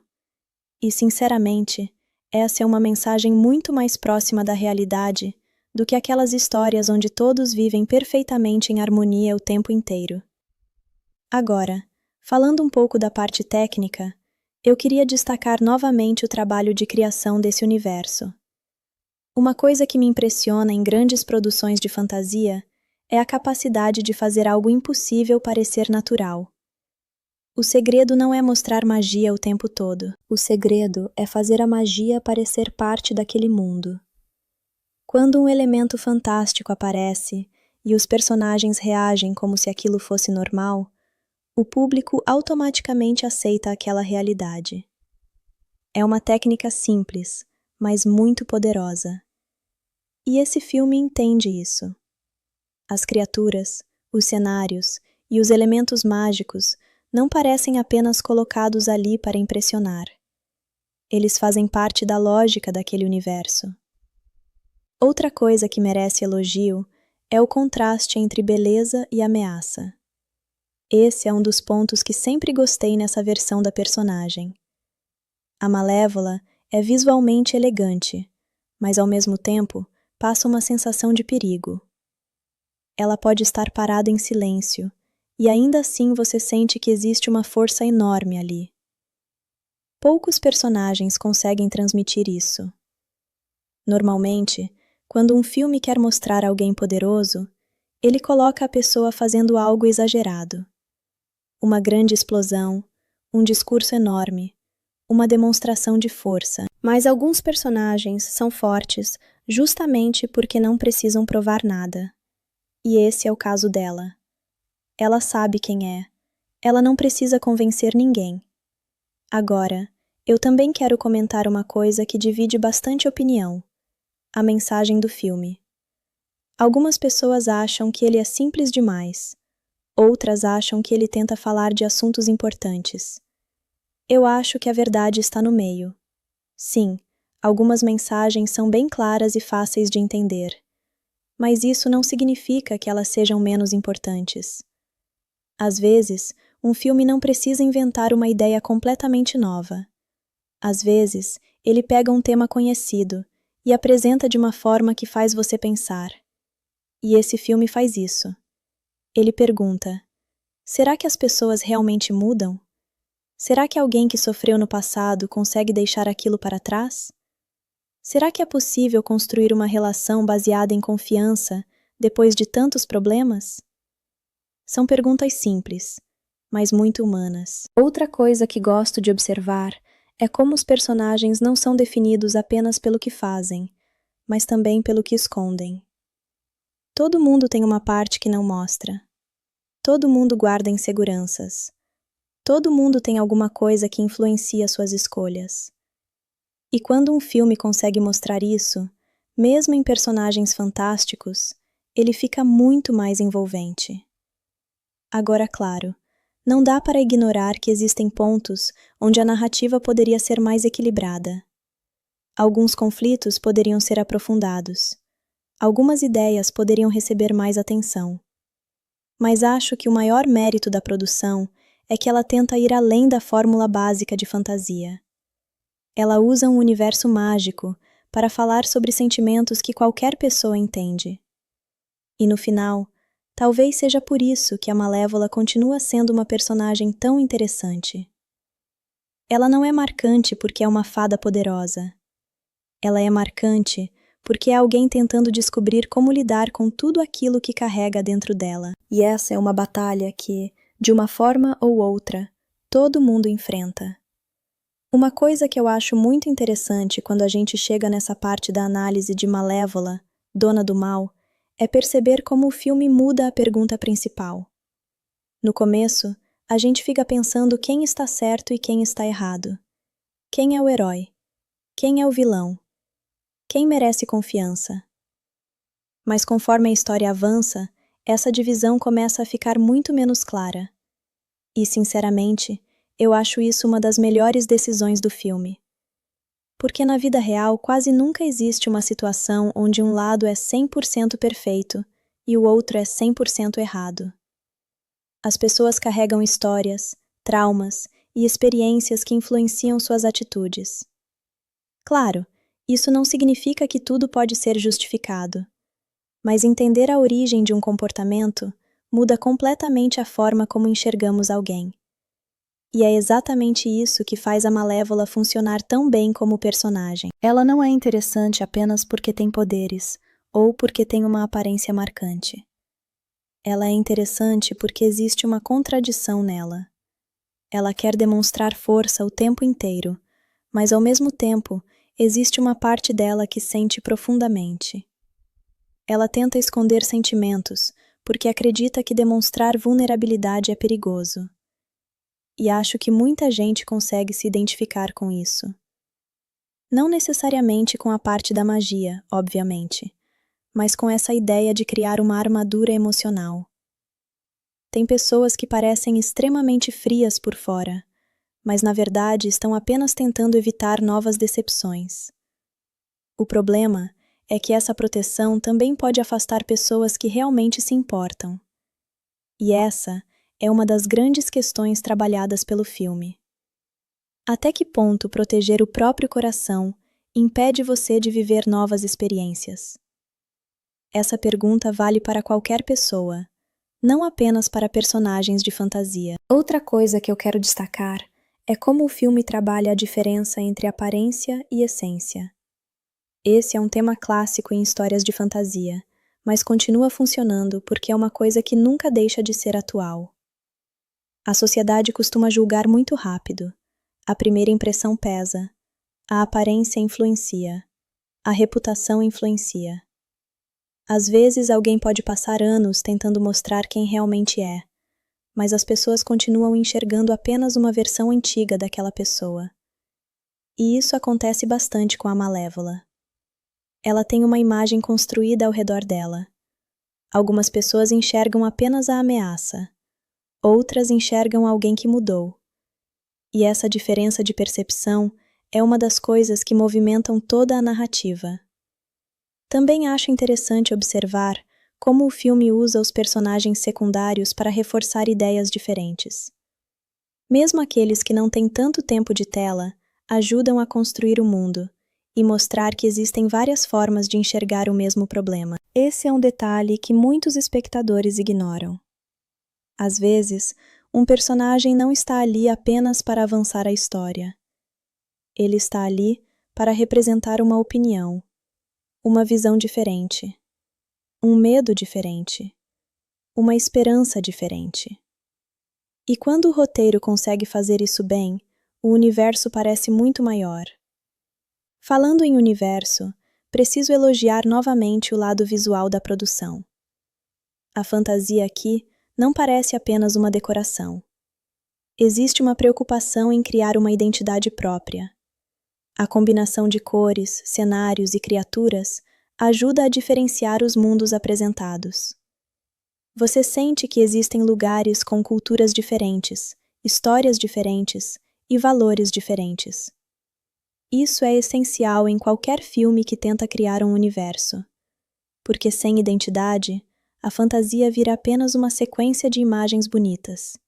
[SPEAKER 1] E, sinceramente, essa é uma mensagem muito mais próxima da realidade do que aquelas histórias onde todos vivem perfeitamente em harmonia o tempo inteiro. Agora, falando um pouco da parte técnica, eu queria destacar novamente o trabalho de criação desse universo. Uma coisa que me impressiona em grandes produções de fantasia é a capacidade de fazer algo impossível parecer natural. O segredo não é mostrar magia o tempo todo. O segredo é fazer a magia parecer parte daquele mundo. Quando um elemento fantástico aparece e os personagens reagem como se aquilo fosse normal, o público automaticamente aceita aquela realidade. É uma técnica simples, mas muito poderosa. E esse filme entende isso. As criaturas, os cenários e os elementos mágicos não parecem apenas colocados ali para impressionar. Eles fazem parte da lógica daquele universo. Outra coisa que merece elogio é o contraste entre beleza e ameaça. Esse é um dos pontos que sempre gostei nessa versão da personagem. A Malévola é visualmente elegante, mas ao mesmo tempo passa uma sensação de perigo. Ela pode estar parada em silêncio, e ainda assim você sente que existe uma força enorme ali. Poucos personagens conseguem transmitir isso. Normalmente, quando um filme quer mostrar alguém poderoso, ele coloca a pessoa fazendo algo exagerado. Uma grande explosão, um discurso enorme, uma demonstração de força. Mas alguns personagens são fortes justamente porque não precisam provar nada. E esse é o caso dela. Ela sabe quem é. Ela não precisa convencer ninguém. Agora, eu também quero comentar uma coisa que divide bastante opinião: a mensagem do filme. Algumas pessoas acham que ele é simples demais. Outras acham que ele tenta falar de assuntos importantes. Eu acho que a verdade está no meio. Sim, algumas mensagens são bem claras e fáceis de entender. Mas isso não significa que elas sejam menos importantes. Às vezes, um filme não precisa inventar uma ideia completamente nova. Às vezes, ele pega um tema conhecido e apresenta de uma forma que faz você pensar. E esse filme faz isso. Ele pergunta: será que as pessoas realmente mudam? Será que alguém que sofreu no passado consegue deixar aquilo para trás? Será que é possível construir uma relação baseada em confiança depois de tantos problemas? São perguntas simples, mas muito humanas. Outra coisa que gosto de observar é como os personagens não são definidos apenas pelo que fazem, mas também pelo que escondem. Todo mundo tem uma parte que não mostra. Todo mundo guarda inseguranças. Todo mundo tem alguma coisa que influencia suas escolhas. E quando um filme consegue mostrar isso, mesmo em personagens fantásticos, ele fica muito mais envolvente. Agora, claro, não dá para ignorar que existem pontos onde a narrativa poderia ser mais equilibrada. Alguns conflitos poderiam ser aprofundados. Algumas ideias poderiam receber mais atenção. Mas acho que o maior mérito da produção é que ela tenta ir além da fórmula básica de fantasia. Ela usa um universo mágico para falar sobre sentimentos que qualquer pessoa entende. E no final, talvez seja por isso que a Malévola continua sendo uma personagem tão interessante. Ela não é marcante porque é uma fada poderosa. Ela é marcante porque é alguém tentando descobrir como lidar com tudo aquilo que carrega dentro dela. E essa é uma batalha que, de uma forma ou outra, todo mundo enfrenta. Uma coisa que eu acho muito interessante quando a gente chega nessa parte da análise de Malévola, Dona do Mal, é perceber como o filme muda a pergunta principal. No começo, a gente fica pensando quem está certo e quem está errado. Quem é o herói? Quem é o vilão? Quem merece confiança? Mas conforme a história avança, essa divisão começa a ficar muito menos clara. E, sinceramente, eu acho isso uma das melhores decisões do filme. Porque na vida real quase nunca existe uma situação onde um lado é 100% perfeito e o outro é 100% errado. As pessoas carregam histórias, traumas e experiências que influenciam suas atitudes. Claro, isso não significa que tudo pode ser justificado, mas entender a origem de um comportamento muda completamente a forma como enxergamos alguém. E é exatamente isso que faz a Malévola funcionar tão bem como personagem. Ela não é interessante apenas porque tem poderes, ou porque tem uma aparência marcante. Ela é interessante porque existe uma contradição nela. Ela quer demonstrar força o tempo inteiro, mas ao mesmo tempo, existe uma parte dela que sente profundamente. Ela tenta esconder sentimentos, porque acredita que demonstrar vulnerabilidade é perigoso. E acho que muita gente consegue se identificar com isso. Não necessariamente com a parte da magia, obviamente, mas com essa ideia de criar uma armadura emocional. Tem pessoas que parecem extremamente frias por fora, mas na verdade estão apenas tentando evitar novas decepções. O problema é que essa proteção também pode afastar pessoas que realmente se importam. E essa é uma das grandes questões trabalhadas pelo filme. Até que ponto proteger o próprio coração impede você de viver novas experiências? Essa pergunta vale para qualquer pessoa, não apenas para personagens de fantasia. Outra coisa que eu quero destacar é como o filme trabalha a diferença entre aparência e essência. Esse é um tema clássico em histórias de fantasia, mas continua funcionando porque é uma coisa que nunca deixa de ser atual. A sociedade costuma julgar muito rápido. A primeira impressão pesa. A aparência influencia. A reputação influencia. Às vezes alguém pode passar anos tentando mostrar quem realmente é, mas as pessoas continuam enxergando apenas uma versão antiga daquela pessoa. E isso acontece bastante com a Malévola. Ela tem uma imagem construída ao redor dela. Algumas pessoas enxergam apenas a ameaça. Outras enxergam alguém que mudou. E essa diferença de percepção é uma das coisas que movimentam toda a narrativa. Também acho interessante observar como o filme usa os personagens secundários para reforçar ideias diferentes. Mesmo aqueles que não têm tanto tempo de tela, ajudam a construir o mundo e mostrar que existem várias formas de enxergar o mesmo problema. Esse é um detalhe que muitos espectadores ignoram. Às vezes, um personagem não está ali apenas para avançar a história. Ele está ali para representar uma opinião, uma visão diferente, um medo diferente, uma esperança diferente. E quando o roteiro consegue fazer isso bem, o universo parece muito maior. Falando em universo, preciso elogiar novamente o lado visual da produção. A fantasia aqui não parece apenas uma decoração. Existe uma preocupação em criar uma identidade própria. A combinação de cores, cenários e criaturas ajuda a diferenciar os mundos apresentados. Você sente que existem lugares com culturas diferentes, histórias diferentes e valores diferentes. Isso é essencial em qualquer filme que tenta criar um universo, porque sem identidade, a fantasia vira apenas uma sequência de imagens bonitas.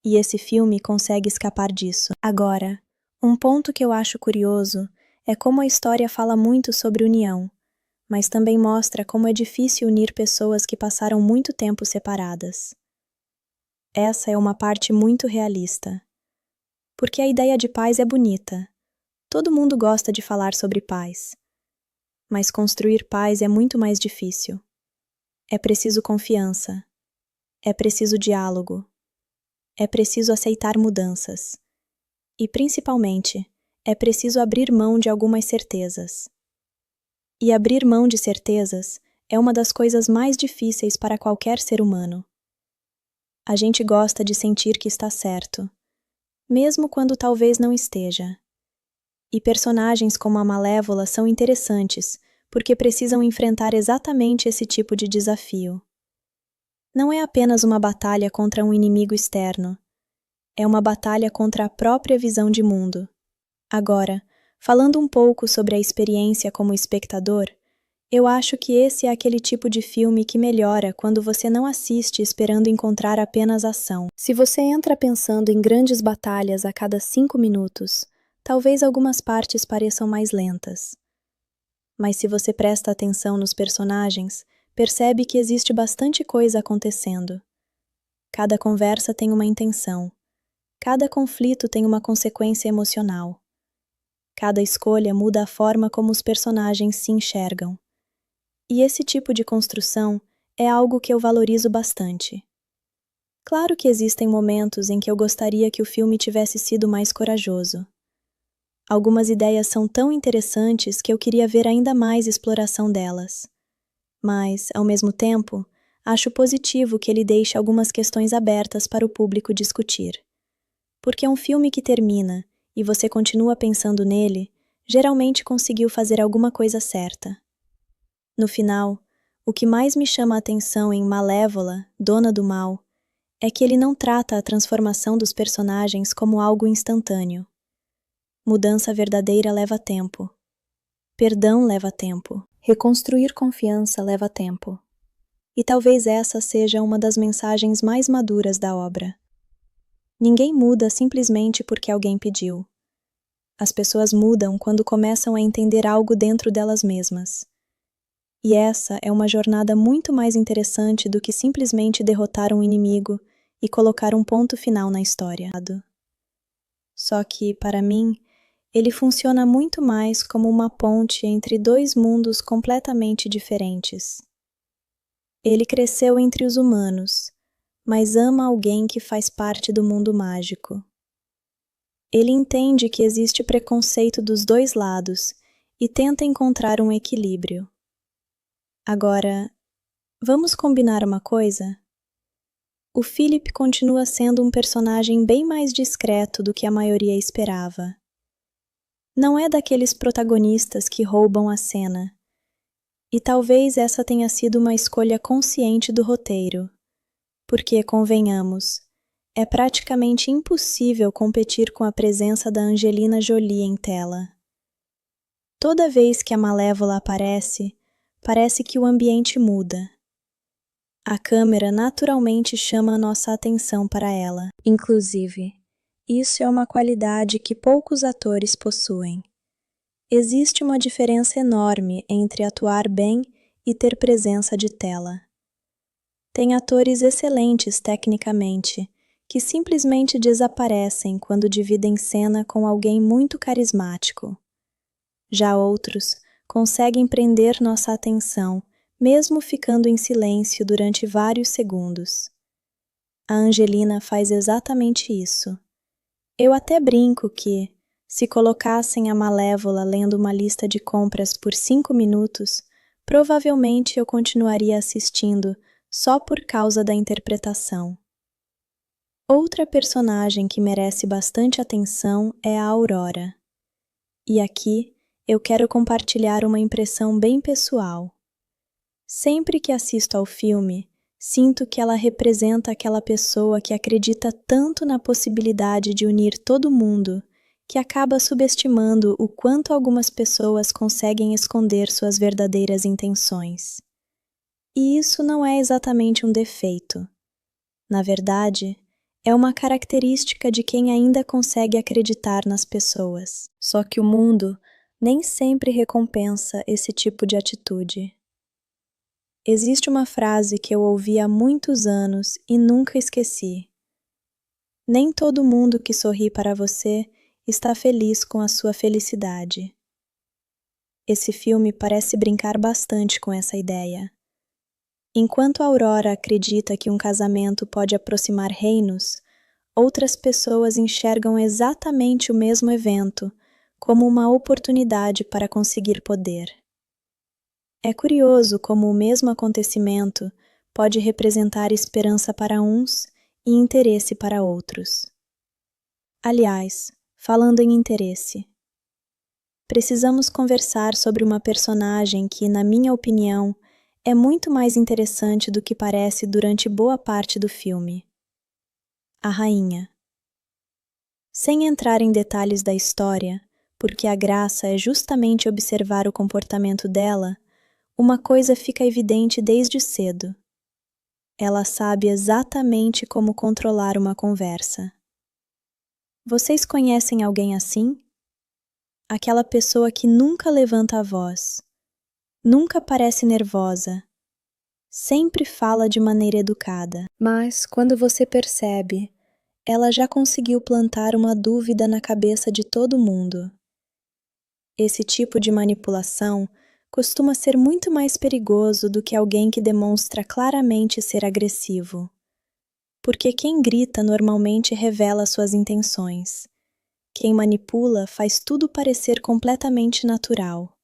[SPEAKER 1] E esse filme consegue escapar disso. Agora, um ponto que eu acho curioso é como a história fala muito sobre união, mas também mostra como é difícil unir pessoas que passaram muito tempo separadas. Essa é uma parte muito realista. Porque a ideia de paz é bonita. Todo mundo gosta de falar sobre paz. Mas construir paz é muito mais difícil. É preciso confiança. É preciso diálogo. É preciso aceitar mudanças. E, principalmente, é preciso abrir mão de algumas certezas. E abrir mão de certezas é uma das coisas mais difíceis para qualquer ser humano. A gente gosta de sentir que está certo, mesmo quando talvez não esteja. E personagens como a Malévola são interessantes, porque precisam enfrentar exatamente esse tipo de desafio. Não é apenas uma batalha contra um inimigo externo, é uma batalha contra a própria visão de mundo. Agora, falando um pouco sobre a experiência como espectador, eu acho que esse é aquele tipo de filme que melhora quando você não assiste esperando encontrar apenas ação. Se você entra pensando em grandes batalhas a cada 5 minutos, talvez algumas partes pareçam mais lentas. Mas se você presta atenção nos personagens, percebe que existe bastante coisa acontecendo. Cada conversa tem uma intenção. Cada conflito tem uma consequência emocional. Cada escolha muda a forma como os personagens se enxergam. E esse tipo de construção é algo que eu valorizo bastante. Claro que existem momentos em que eu gostaria que o filme tivesse sido mais corajoso. Algumas ideias são tão interessantes que eu queria ver ainda mais exploração delas. Mas, ao mesmo tempo, acho positivo que ele deixe algumas questões abertas para o público discutir. Porque um filme que termina e você continua pensando nele, geralmente conseguiu fazer alguma coisa certa. No final, o que mais me chama a atenção em Malévola, Dona do Mal, é que ele não trata a transformação dos personagens como algo instantâneo. Mudança verdadeira leva tempo. Perdão leva tempo. Reconstruir confiança leva tempo. E talvez essa seja uma das mensagens mais maduras da obra. Ninguém muda simplesmente porque alguém pediu. As pessoas mudam quando começam a entender algo dentro delas mesmas. E essa é uma jornada muito mais interessante do que simplesmente derrotar um inimigo e colocar um ponto final na história. Só que, para mim, ele funciona muito mais como uma ponte entre dois mundos completamente diferentes. Ele cresceu entre os humanos, mas ama alguém que faz parte do mundo mágico. Ele entende que existe preconceito dos dois lados e tenta encontrar um equilíbrio. Agora, vamos combinar uma coisa? O Philip continua sendo um personagem bem mais discreto do que a maioria esperava. Não é daqueles protagonistas que roubam a cena. E talvez essa tenha sido uma escolha consciente do roteiro. Porque, convenhamos, é praticamente impossível competir com a presença da Angelina Jolie em tela. Toda vez que a Malévola aparece, parece que o ambiente muda. A câmera naturalmente chama a nossa atenção para ela. Inclusive, isso é uma qualidade que poucos atores possuem. Existe uma diferença enorme entre atuar bem e ter presença de tela. Tem atores excelentes tecnicamente, que simplesmente desaparecem quando dividem cena com alguém muito carismático. Já outros conseguem prender nossa atenção, mesmo ficando em silêncio durante vários segundos. A Angelina faz exatamente isso. Eu até brinco que, se colocassem a Malévola lendo uma lista de compras por 5 minutos, provavelmente eu continuaria assistindo só por causa da interpretação. Outra personagem que merece bastante atenção é a Aurora. E aqui eu quero compartilhar uma impressão bem pessoal. Sempre que assisto ao filme, Sinto que ela representa aquela pessoa que acredita tanto na possibilidade de unir todo mundo, que acaba subestimando o quanto algumas pessoas conseguem esconder suas verdadeiras intenções. E isso não é exatamente um defeito. Na verdade, é uma característica de quem ainda consegue acreditar nas pessoas. Só que o mundo nem sempre recompensa esse tipo de atitude. Existe uma frase que eu ouvi há muitos anos e nunca esqueci. Nem todo mundo que sorri para você está feliz com a sua felicidade. Esse filme parece brincar bastante com essa ideia. Enquanto a Aurora acredita que um casamento pode aproximar reinos, outras pessoas enxergam exatamente o mesmo evento como uma oportunidade para conseguir poder. É curioso como o mesmo acontecimento pode representar esperança para uns e interesse para outros. Aliás, falando em interesse, precisamos conversar sobre uma personagem que, na minha opinião, é muito mais interessante do que parece durante boa parte do filme. A rainha. Sem entrar em detalhes da história, porque a graça é justamente observar o comportamento dela, uma coisa fica evidente desde cedo. Ela sabe exatamente como controlar uma conversa. Vocês conhecem alguém assim? Aquela pessoa que nunca levanta a voz, nunca parece nervosa, sempre fala de maneira educada, mas quando você percebe, ela já conseguiu plantar uma dúvida na cabeça de todo mundo. Esse tipo de manipulação costuma ser muito mais perigoso do que alguém que demonstra claramente ser agressivo. Porque quem grita normalmente revela suas intenções. Quem manipula faz tudo parecer completamente natural.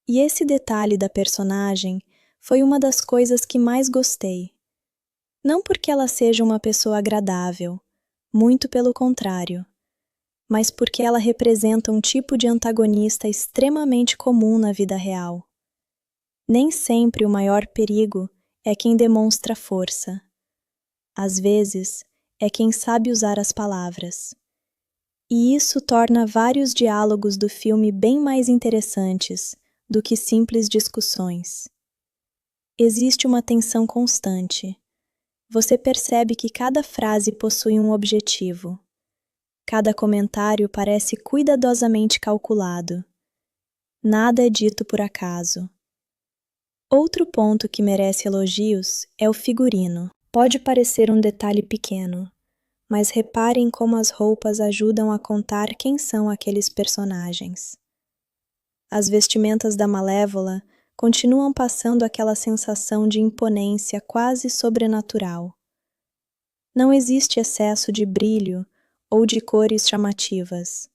[SPEAKER 1] E esse detalhe da personagem foi uma das coisas que mais gostei. Não porque ela seja uma pessoa agradável, muito pelo contrário, mas porque ela representa um tipo de antagonista extremamente comum na vida real. Nem sempre o maior perigo é quem demonstra força. Às vezes, é quem sabe usar as palavras. E isso torna vários diálogos do filme bem mais interessantes do que simples discussões. Existe uma tensão constante. Você percebe que cada frase possui um objetivo. Cada comentário parece cuidadosamente calculado. Nada é dito por acaso. Outro ponto que merece elogios é o figurino. Pode parecer um detalhe pequeno, mas reparem como as roupas ajudam a contar quem são aqueles personagens. As vestimentas da Malévola continuam passando aquela sensação de imponência quase sobrenatural. Não existe excesso de brilho ou de cores chamativas.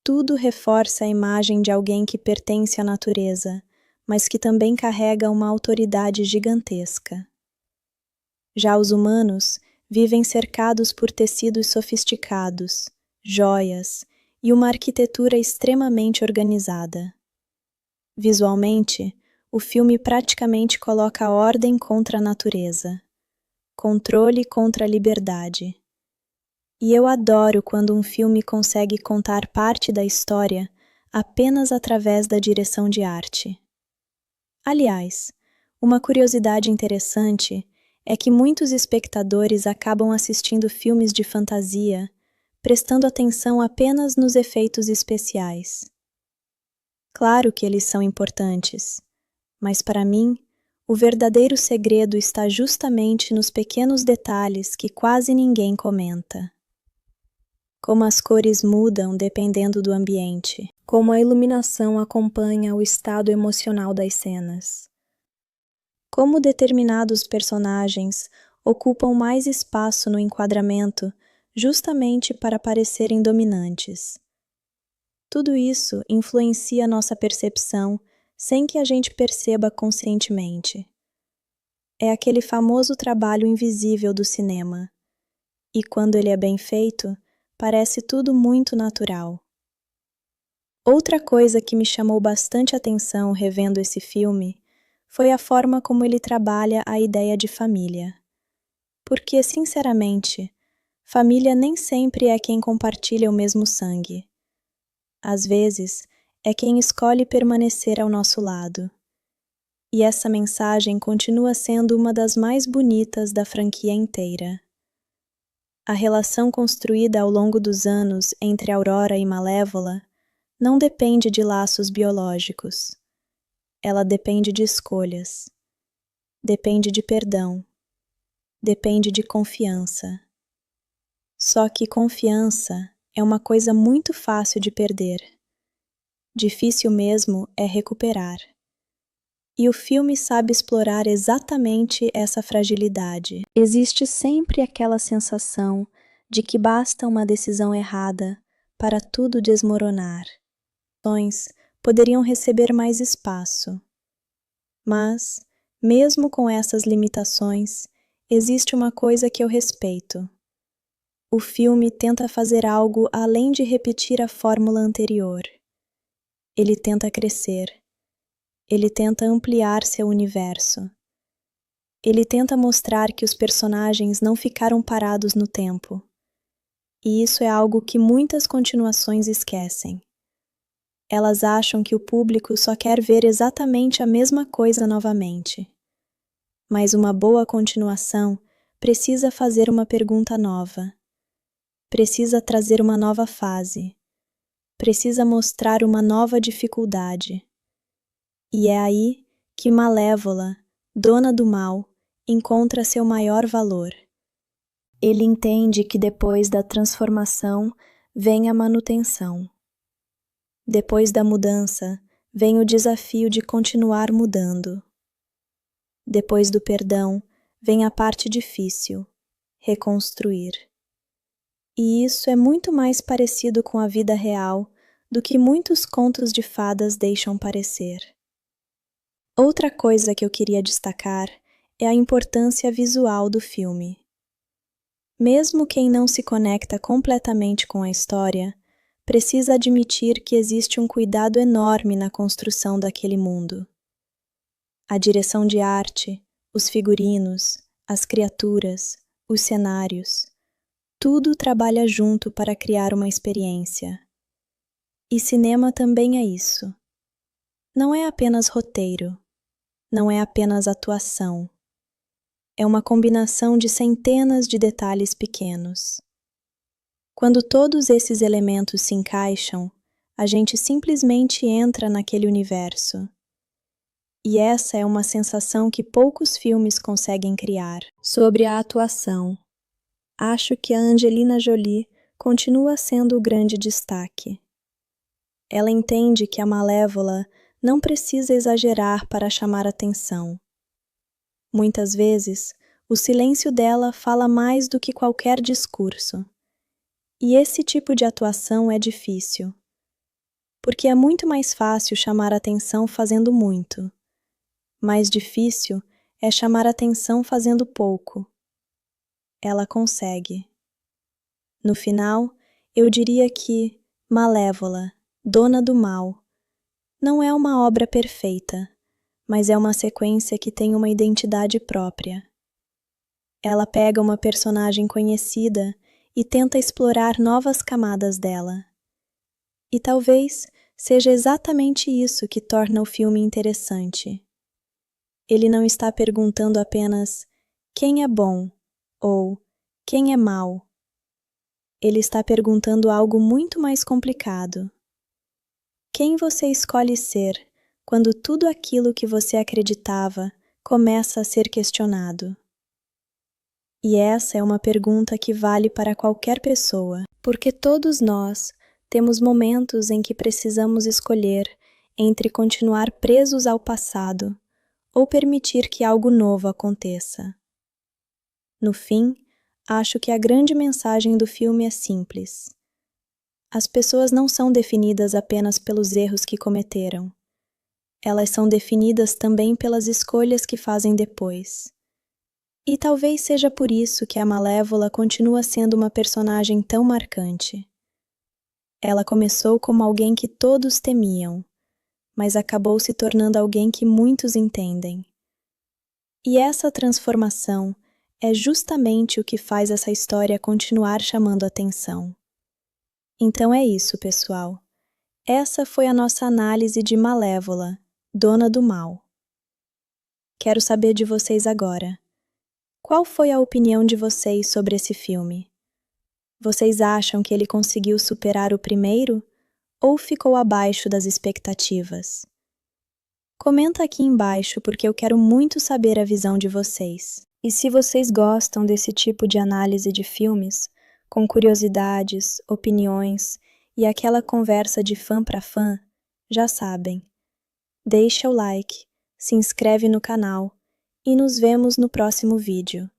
[SPEAKER 1] Tudo reforça a imagem de alguém que pertence à natureza, mas que também carrega uma autoridade gigantesca. Já os humanos vivem cercados por tecidos sofisticados, joias e uma arquitetura extremamente organizada. Visualmente, o filme praticamente coloca ordem contra a natureza, controle contra a liberdade. E eu adoro quando um filme consegue contar parte da história apenas através da direção de arte. Aliás, uma curiosidade interessante é que muitos espectadores acabam assistindo filmes de fantasia, prestando atenção apenas nos efeitos especiais. Claro que eles são importantes, mas para mim, o verdadeiro segredo está justamente nos pequenos detalhes que quase ninguém comenta. Como as cores mudam dependendo do ambiente, como a iluminação acompanha o estado emocional das cenas. Como determinados personagens ocupam mais espaço no enquadramento justamente para parecerem dominantes. Tudo isso influencia nossa percepção sem que a gente perceba conscientemente. É aquele famoso trabalho invisível do cinema. E quando ele é bem feito, parece tudo muito natural. Outra coisa que me chamou bastante atenção revendo esse filme foi a forma como ele trabalha a ideia de família. Porque, sinceramente, família nem sempre é quem compartilha o mesmo sangue. Às vezes, é quem escolhe permanecer ao nosso lado. E essa mensagem continua sendo uma das mais bonitas da franquia inteira. A relação construída ao longo dos anos entre Aurora e Malévola não depende de laços biológicos. Ela depende de escolhas. Depende de perdão. Depende de confiança. Só que confiança é uma coisa muito fácil de perder. Difícil mesmo é recuperar. E o filme sabe explorar exatamente essa fragilidade. Existe sempre aquela sensação de que basta uma decisão errada para tudo desmoronar. Ações poderiam receber mais espaço. Mas, mesmo com essas limitações, existe uma coisa que eu respeito. O filme tenta fazer algo além de repetir a fórmula anterior. Ele tenta crescer. Ele tenta ampliar seu universo. Ele tenta mostrar que os personagens não ficaram parados no tempo. E isso é algo que muitas continuações esquecem. Elas acham que o público só quer ver exatamente a mesma coisa novamente. Mas uma boa continuação precisa fazer uma pergunta nova. Precisa trazer uma nova fase. Precisa mostrar uma nova dificuldade. E é aí que Malévola, dona do mal, encontra seu maior valor. Ele entende que depois da transformação vem a manutenção. Depois da mudança vem o desafio de continuar mudando. Depois do perdão vem a parte difícil, reconstruir. E isso é muito mais parecido com a vida real do que muitos contos de fadas deixam parecer. Outra coisa que eu queria destacar é a importância visual do filme. Mesmo quem não se conecta completamente com a história, precisa admitir que existe um cuidado enorme na construção daquele mundo. A direção de arte, os figurinos, as criaturas, os cenários, tudo trabalha junto para criar uma experiência. E cinema também é isso. Não é apenas roteiro. Não é apenas atuação. É uma combinação de centenas de detalhes pequenos. Quando todos esses elementos se encaixam, a gente simplesmente entra naquele universo. E essa é uma sensação que poucos filmes conseguem criar. Sobre a atuação, acho que a Angelina Jolie continua sendo o grande destaque. Ela entende que a Malévola não precisa exagerar para chamar atenção. Muitas vezes, o silêncio dela fala mais do que qualquer discurso. E esse tipo de atuação é difícil. Porque é muito mais fácil chamar atenção fazendo muito. Mais difícil é chamar atenção fazendo pouco. Ela consegue. No final, eu diria que Malévola, dona do mal, não é uma obra perfeita, mas é uma sequência que tem uma identidade própria. Ela pega uma personagem conhecida e tenta explorar novas camadas dela. E talvez seja exatamente isso que torna o filme interessante. Ele não está perguntando apenas quem é bom ou quem é mau. Ele está perguntando algo muito mais complicado. Quem você escolhe ser quando tudo aquilo que você acreditava começa a ser questionado? E essa é uma pergunta que vale para qualquer pessoa, porque todos nós temos momentos em que precisamos escolher entre continuar presos ao passado ou permitir que algo novo aconteça. No fim, acho que a grande mensagem do filme é simples. As pessoas não são definidas apenas pelos erros que cometeram. Elas são definidas também pelas escolhas que fazem depois. E talvez seja por isso que a Malévola continua sendo uma personagem tão marcante. Ela começou como alguém que todos temiam, mas acabou se tornando alguém que muitos entendem. E essa transformação é justamente o que faz essa história continuar chamando atenção. Então é isso, pessoal. Essa foi a nossa análise de Malévola, Dona do Mal. Quero saber de vocês agora. Qual foi a opinião de vocês sobre esse filme? Vocês acham que ele conseguiu superar o primeiro ou ficou abaixo das expectativas? Comenta aqui embaixo porque eu quero muito saber a visão de vocês. E se vocês gostam desse tipo de análise de filmes, com curiosidades, opiniões e aquela conversa de fã para fã, já sabem. Deixa o like, se inscreve no canal e nos vemos no próximo vídeo.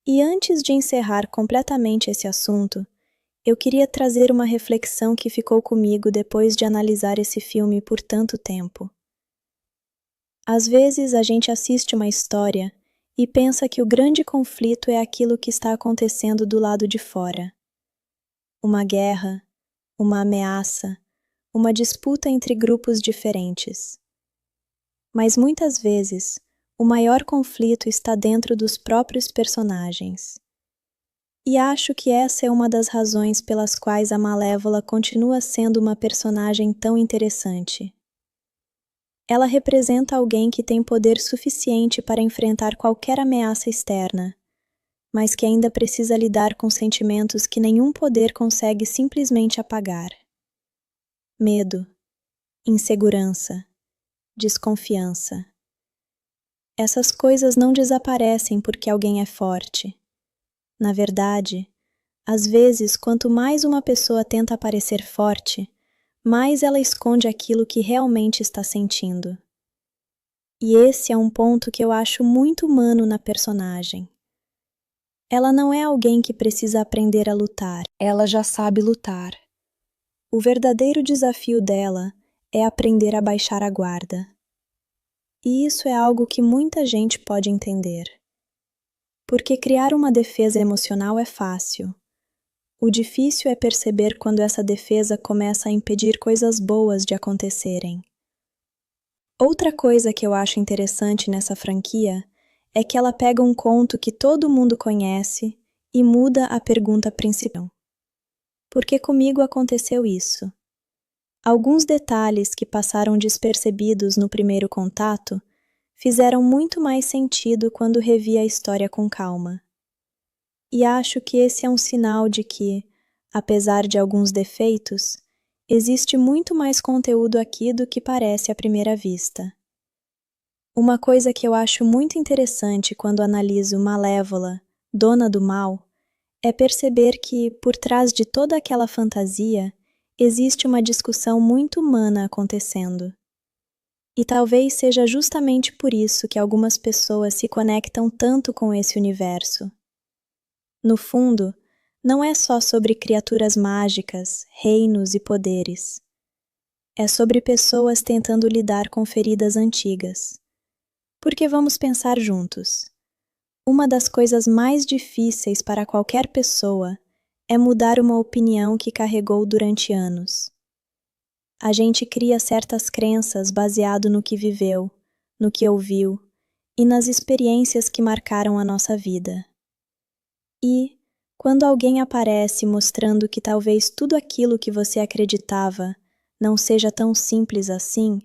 [SPEAKER 1] E antes de encerrar completamente esse assunto, eu queria trazer uma reflexão que ficou comigo depois de analisar esse filme por tanto tempo. Às vezes a gente assiste uma história e pensa que o grande conflito é aquilo que está acontecendo do lado de fora. Uma guerra, uma ameaça, uma disputa entre grupos diferentes. Mas muitas vezes, o maior conflito está dentro dos próprios personagens. E acho que essa é uma das razões pelas quais a Malévola continua sendo uma personagem tão interessante. Ela representa alguém que tem poder suficiente para enfrentar qualquer ameaça externa, mas que ainda precisa lidar com sentimentos que nenhum poder consegue simplesmente apagar. Medo, insegurança, desconfiança. Essas coisas não desaparecem porque alguém é forte. Na verdade, às vezes, quanto mais uma pessoa tenta parecer forte, mais ela esconde aquilo que realmente está sentindo. E esse é um ponto que eu acho muito humano na personagem. Ela não é alguém que precisa aprender a lutar, ela já sabe lutar. O verdadeiro desafio dela é aprender a baixar a guarda. E isso é algo que muita gente pode entender. Porque criar uma defesa emocional é fácil. O difícil é perceber quando essa defesa começa a impedir coisas boas de acontecerem. Outra coisa que eu acho interessante nessa franquia é que ela pega um conto que todo mundo conhece e muda a pergunta principal. Porque comigo aconteceu isso. Alguns detalhes que passaram despercebidos no primeiro contato fizeram muito mais sentido quando revi a história com calma. E acho que esse é um sinal de que, apesar de alguns defeitos, existe muito mais conteúdo aqui do que parece à primeira vista. Uma coisa que eu acho muito interessante quando analiso Malévola, Dona do Mal, é perceber que, por trás de toda aquela fantasia, existe uma discussão muito humana acontecendo. E talvez seja justamente por isso que algumas pessoas se conectam tanto com esse universo. No fundo, não é só sobre criaturas mágicas, reinos e poderes. É sobre pessoas tentando lidar com feridas antigas. Porque vamos pensar juntos. Uma das coisas mais difíceis para qualquer pessoa é mudar uma opinião que carregou durante anos. A gente cria certas crenças baseado no que viveu, no que ouviu e nas experiências que marcaram a nossa vida. E, quando alguém aparece mostrando que talvez tudo aquilo que você acreditava não seja tão simples assim,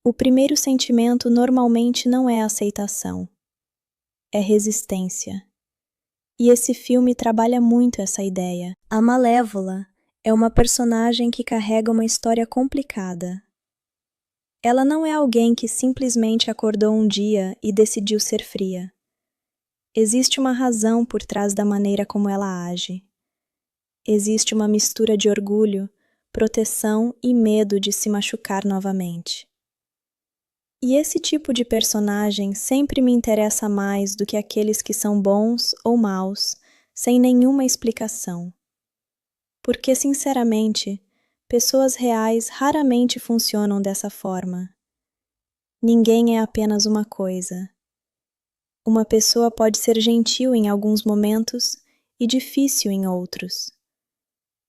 [SPEAKER 1] o primeiro sentimento normalmente não é aceitação, é resistência. E esse filme trabalha muito essa ideia. A Malévola é uma personagem que carrega uma história complicada. Ela não é alguém que simplesmente acordou um dia e decidiu ser fria. Existe uma razão por trás da maneira como ela age. Existe uma mistura de orgulho, proteção e medo de se machucar novamente. E esse tipo de personagem sempre me interessa mais do que aqueles que são bons ou maus, sem nenhuma explicação. Porque, sinceramente, pessoas reais raramente funcionam dessa forma. Ninguém é apenas uma coisa. Uma pessoa pode ser gentil em alguns momentos e difícil em outros.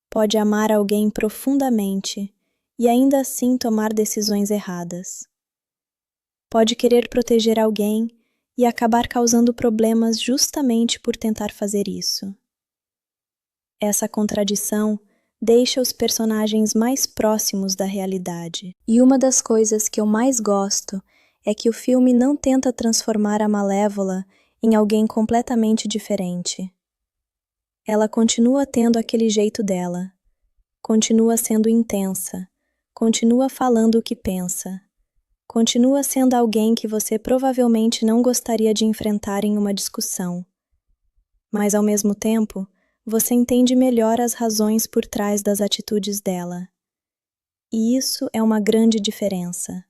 [SPEAKER 1] Pode amar alguém profundamente e ainda assim tomar decisões erradas. Pode querer proteger alguém e acabar causando problemas justamente por tentar fazer isso. Essa contradição deixa os personagens mais próximos da realidade. E uma das coisas que eu mais gosto é que o filme não tenta transformar a Malévola em alguém completamente diferente. Ela continua tendo aquele jeito dela, continua sendo intensa, continua falando o que pensa, continua sendo alguém que você provavelmente não gostaria de enfrentar em uma discussão. Mas, ao mesmo tempo, você entende melhor as razões por trás das atitudes dela. E isso é uma grande diferença.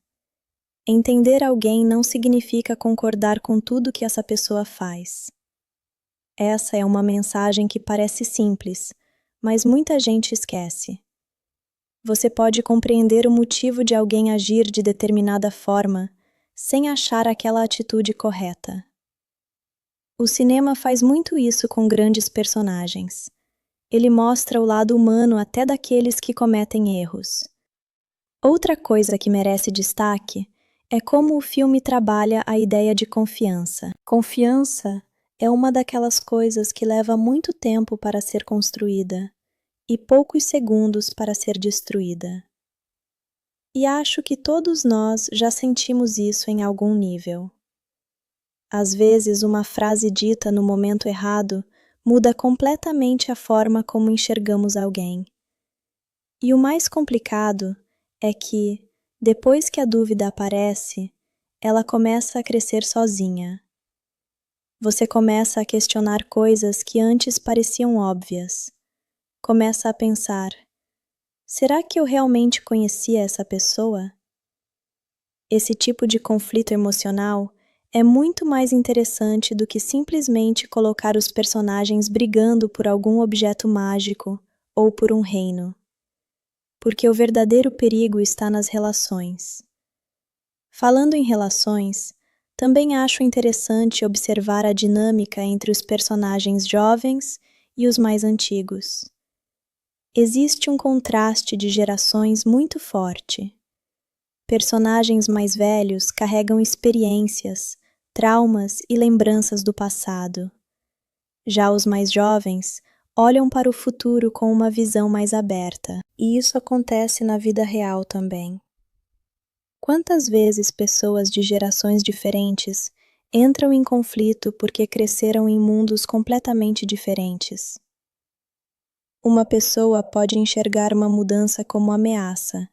[SPEAKER 1] Entender alguém não significa concordar com tudo que essa pessoa faz. Essa é uma mensagem que parece simples, mas muita gente esquece. Você pode compreender o motivo de alguém agir de determinada forma sem achar aquela atitude correta. O cinema faz muito isso com grandes personagens. Ele mostra o lado humano até daqueles que cometem erros. Outra coisa que merece destaque é como o filme trabalha a ideia de confiança. Confiança é uma daquelas coisas que leva muito tempo para ser construída e poucos segundos para ser destruída. E acho que todos nós já sentimos isso em algum nível. Às vezes, uma frase dita no momento errado muda completamente a forma como enxergamos alguém. E o mais complicado é que, depois que a dúvida aparece, ela começa a crescer sozinha. Você começa a questionar coisas que antes pareciam óbvias. Começa a pensar: será que eu realmente conhecia essa pessoa? Esse tipo de conflito emocional é muito mais interessante do que simplesmente colocar os personagens brigando por algum objeto mágico ou por um reino. Porque o verdadeiro perigo está nas relações. Falando em relações, também acho interessante observar a dinâmica entre os personagens jovens e os mais antigos. Existe um contraste de gerações muito forte. Personagens mais velhos carregam experiências, traumas e lembranças do passado. Já os mais jovens olham para o futuro com uma visão mais aberta, e isso acontece na vida real também. Quantas vezes pessoas de gerações diferentes entram em conflito porque cresceram em mundos completamente diferentes? Uma pessoa pode enxergar uma mudança como ameaça,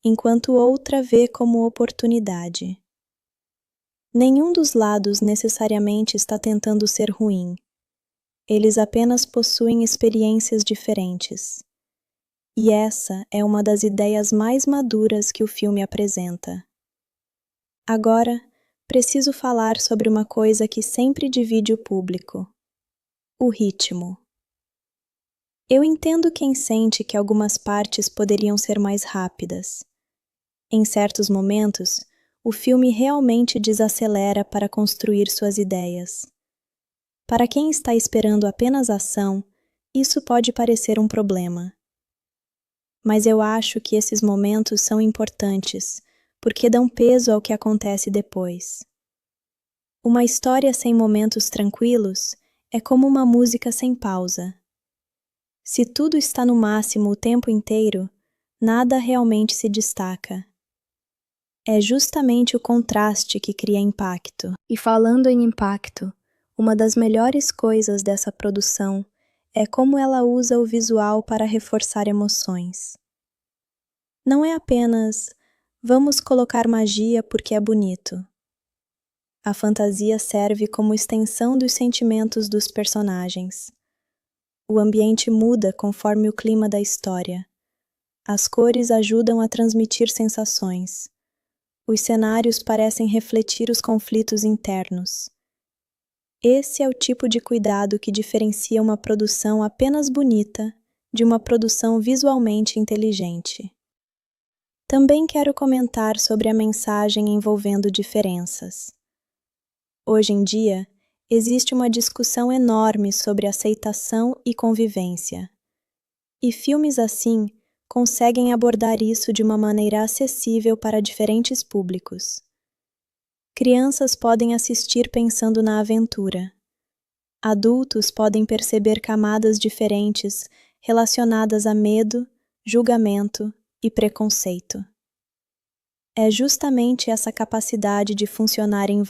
[SPEAKER 1] enquanto outra vê como oportunidade. Nenhum dos lados necessariamente está tentando ser ruim. Eles apenas possuem experiências diferentes. E essa é uma das ideias mais maduras que o filme apresenta. Agora, preciso falar sobre uma coisa que sempre divide o público: o ritmo. Eu entendo quem sente que algumas partes poderiam ser mais rápidas. Em certos momentos, o filme realmente desacelera para construir suas ideias. Para quem está esperando apenas ação, isso pode parecer um problema. Mas eu acho que esses momentos são importantes, porque dão peso ao que acontece depois. Uma história sem momentos tranquilos é como uma música sem pausa. Se tudo está no máximo o tempo inteiro, nada realmente se destaca. É justamente o contraste que cria impacto. E falando em impacto, uma das melhores coisas dessa produção é como ela usa o visual para reforçar emoções. Não é apenas vamos colocar magia porque é bonito. A fantasia serve como extensão dos sentimentos dos personagens. O ambiente muda conforme o clima da história. As cores ajudam a transmitir sensações. Os cenários parecem refletir os conflitos internos. Esse é o tipo de cuidado que diferencia uma produção apenas bonita de uma produção visualmente inteligente. Também quero comentar sobre a mensagem envolvendo diferenças. Hoje em dia, existe uma discussão enorme sobre aceitação e convivência. E filmes assim conseguem abordar isso de uma maneira acessível para diferentes públicos. Crianças podem assistir pensando na aventura. Adultos podem perceber camadas diferentes relacionadas a medo, julgamento e preconceito. É justamente essa capacidade de funcionar em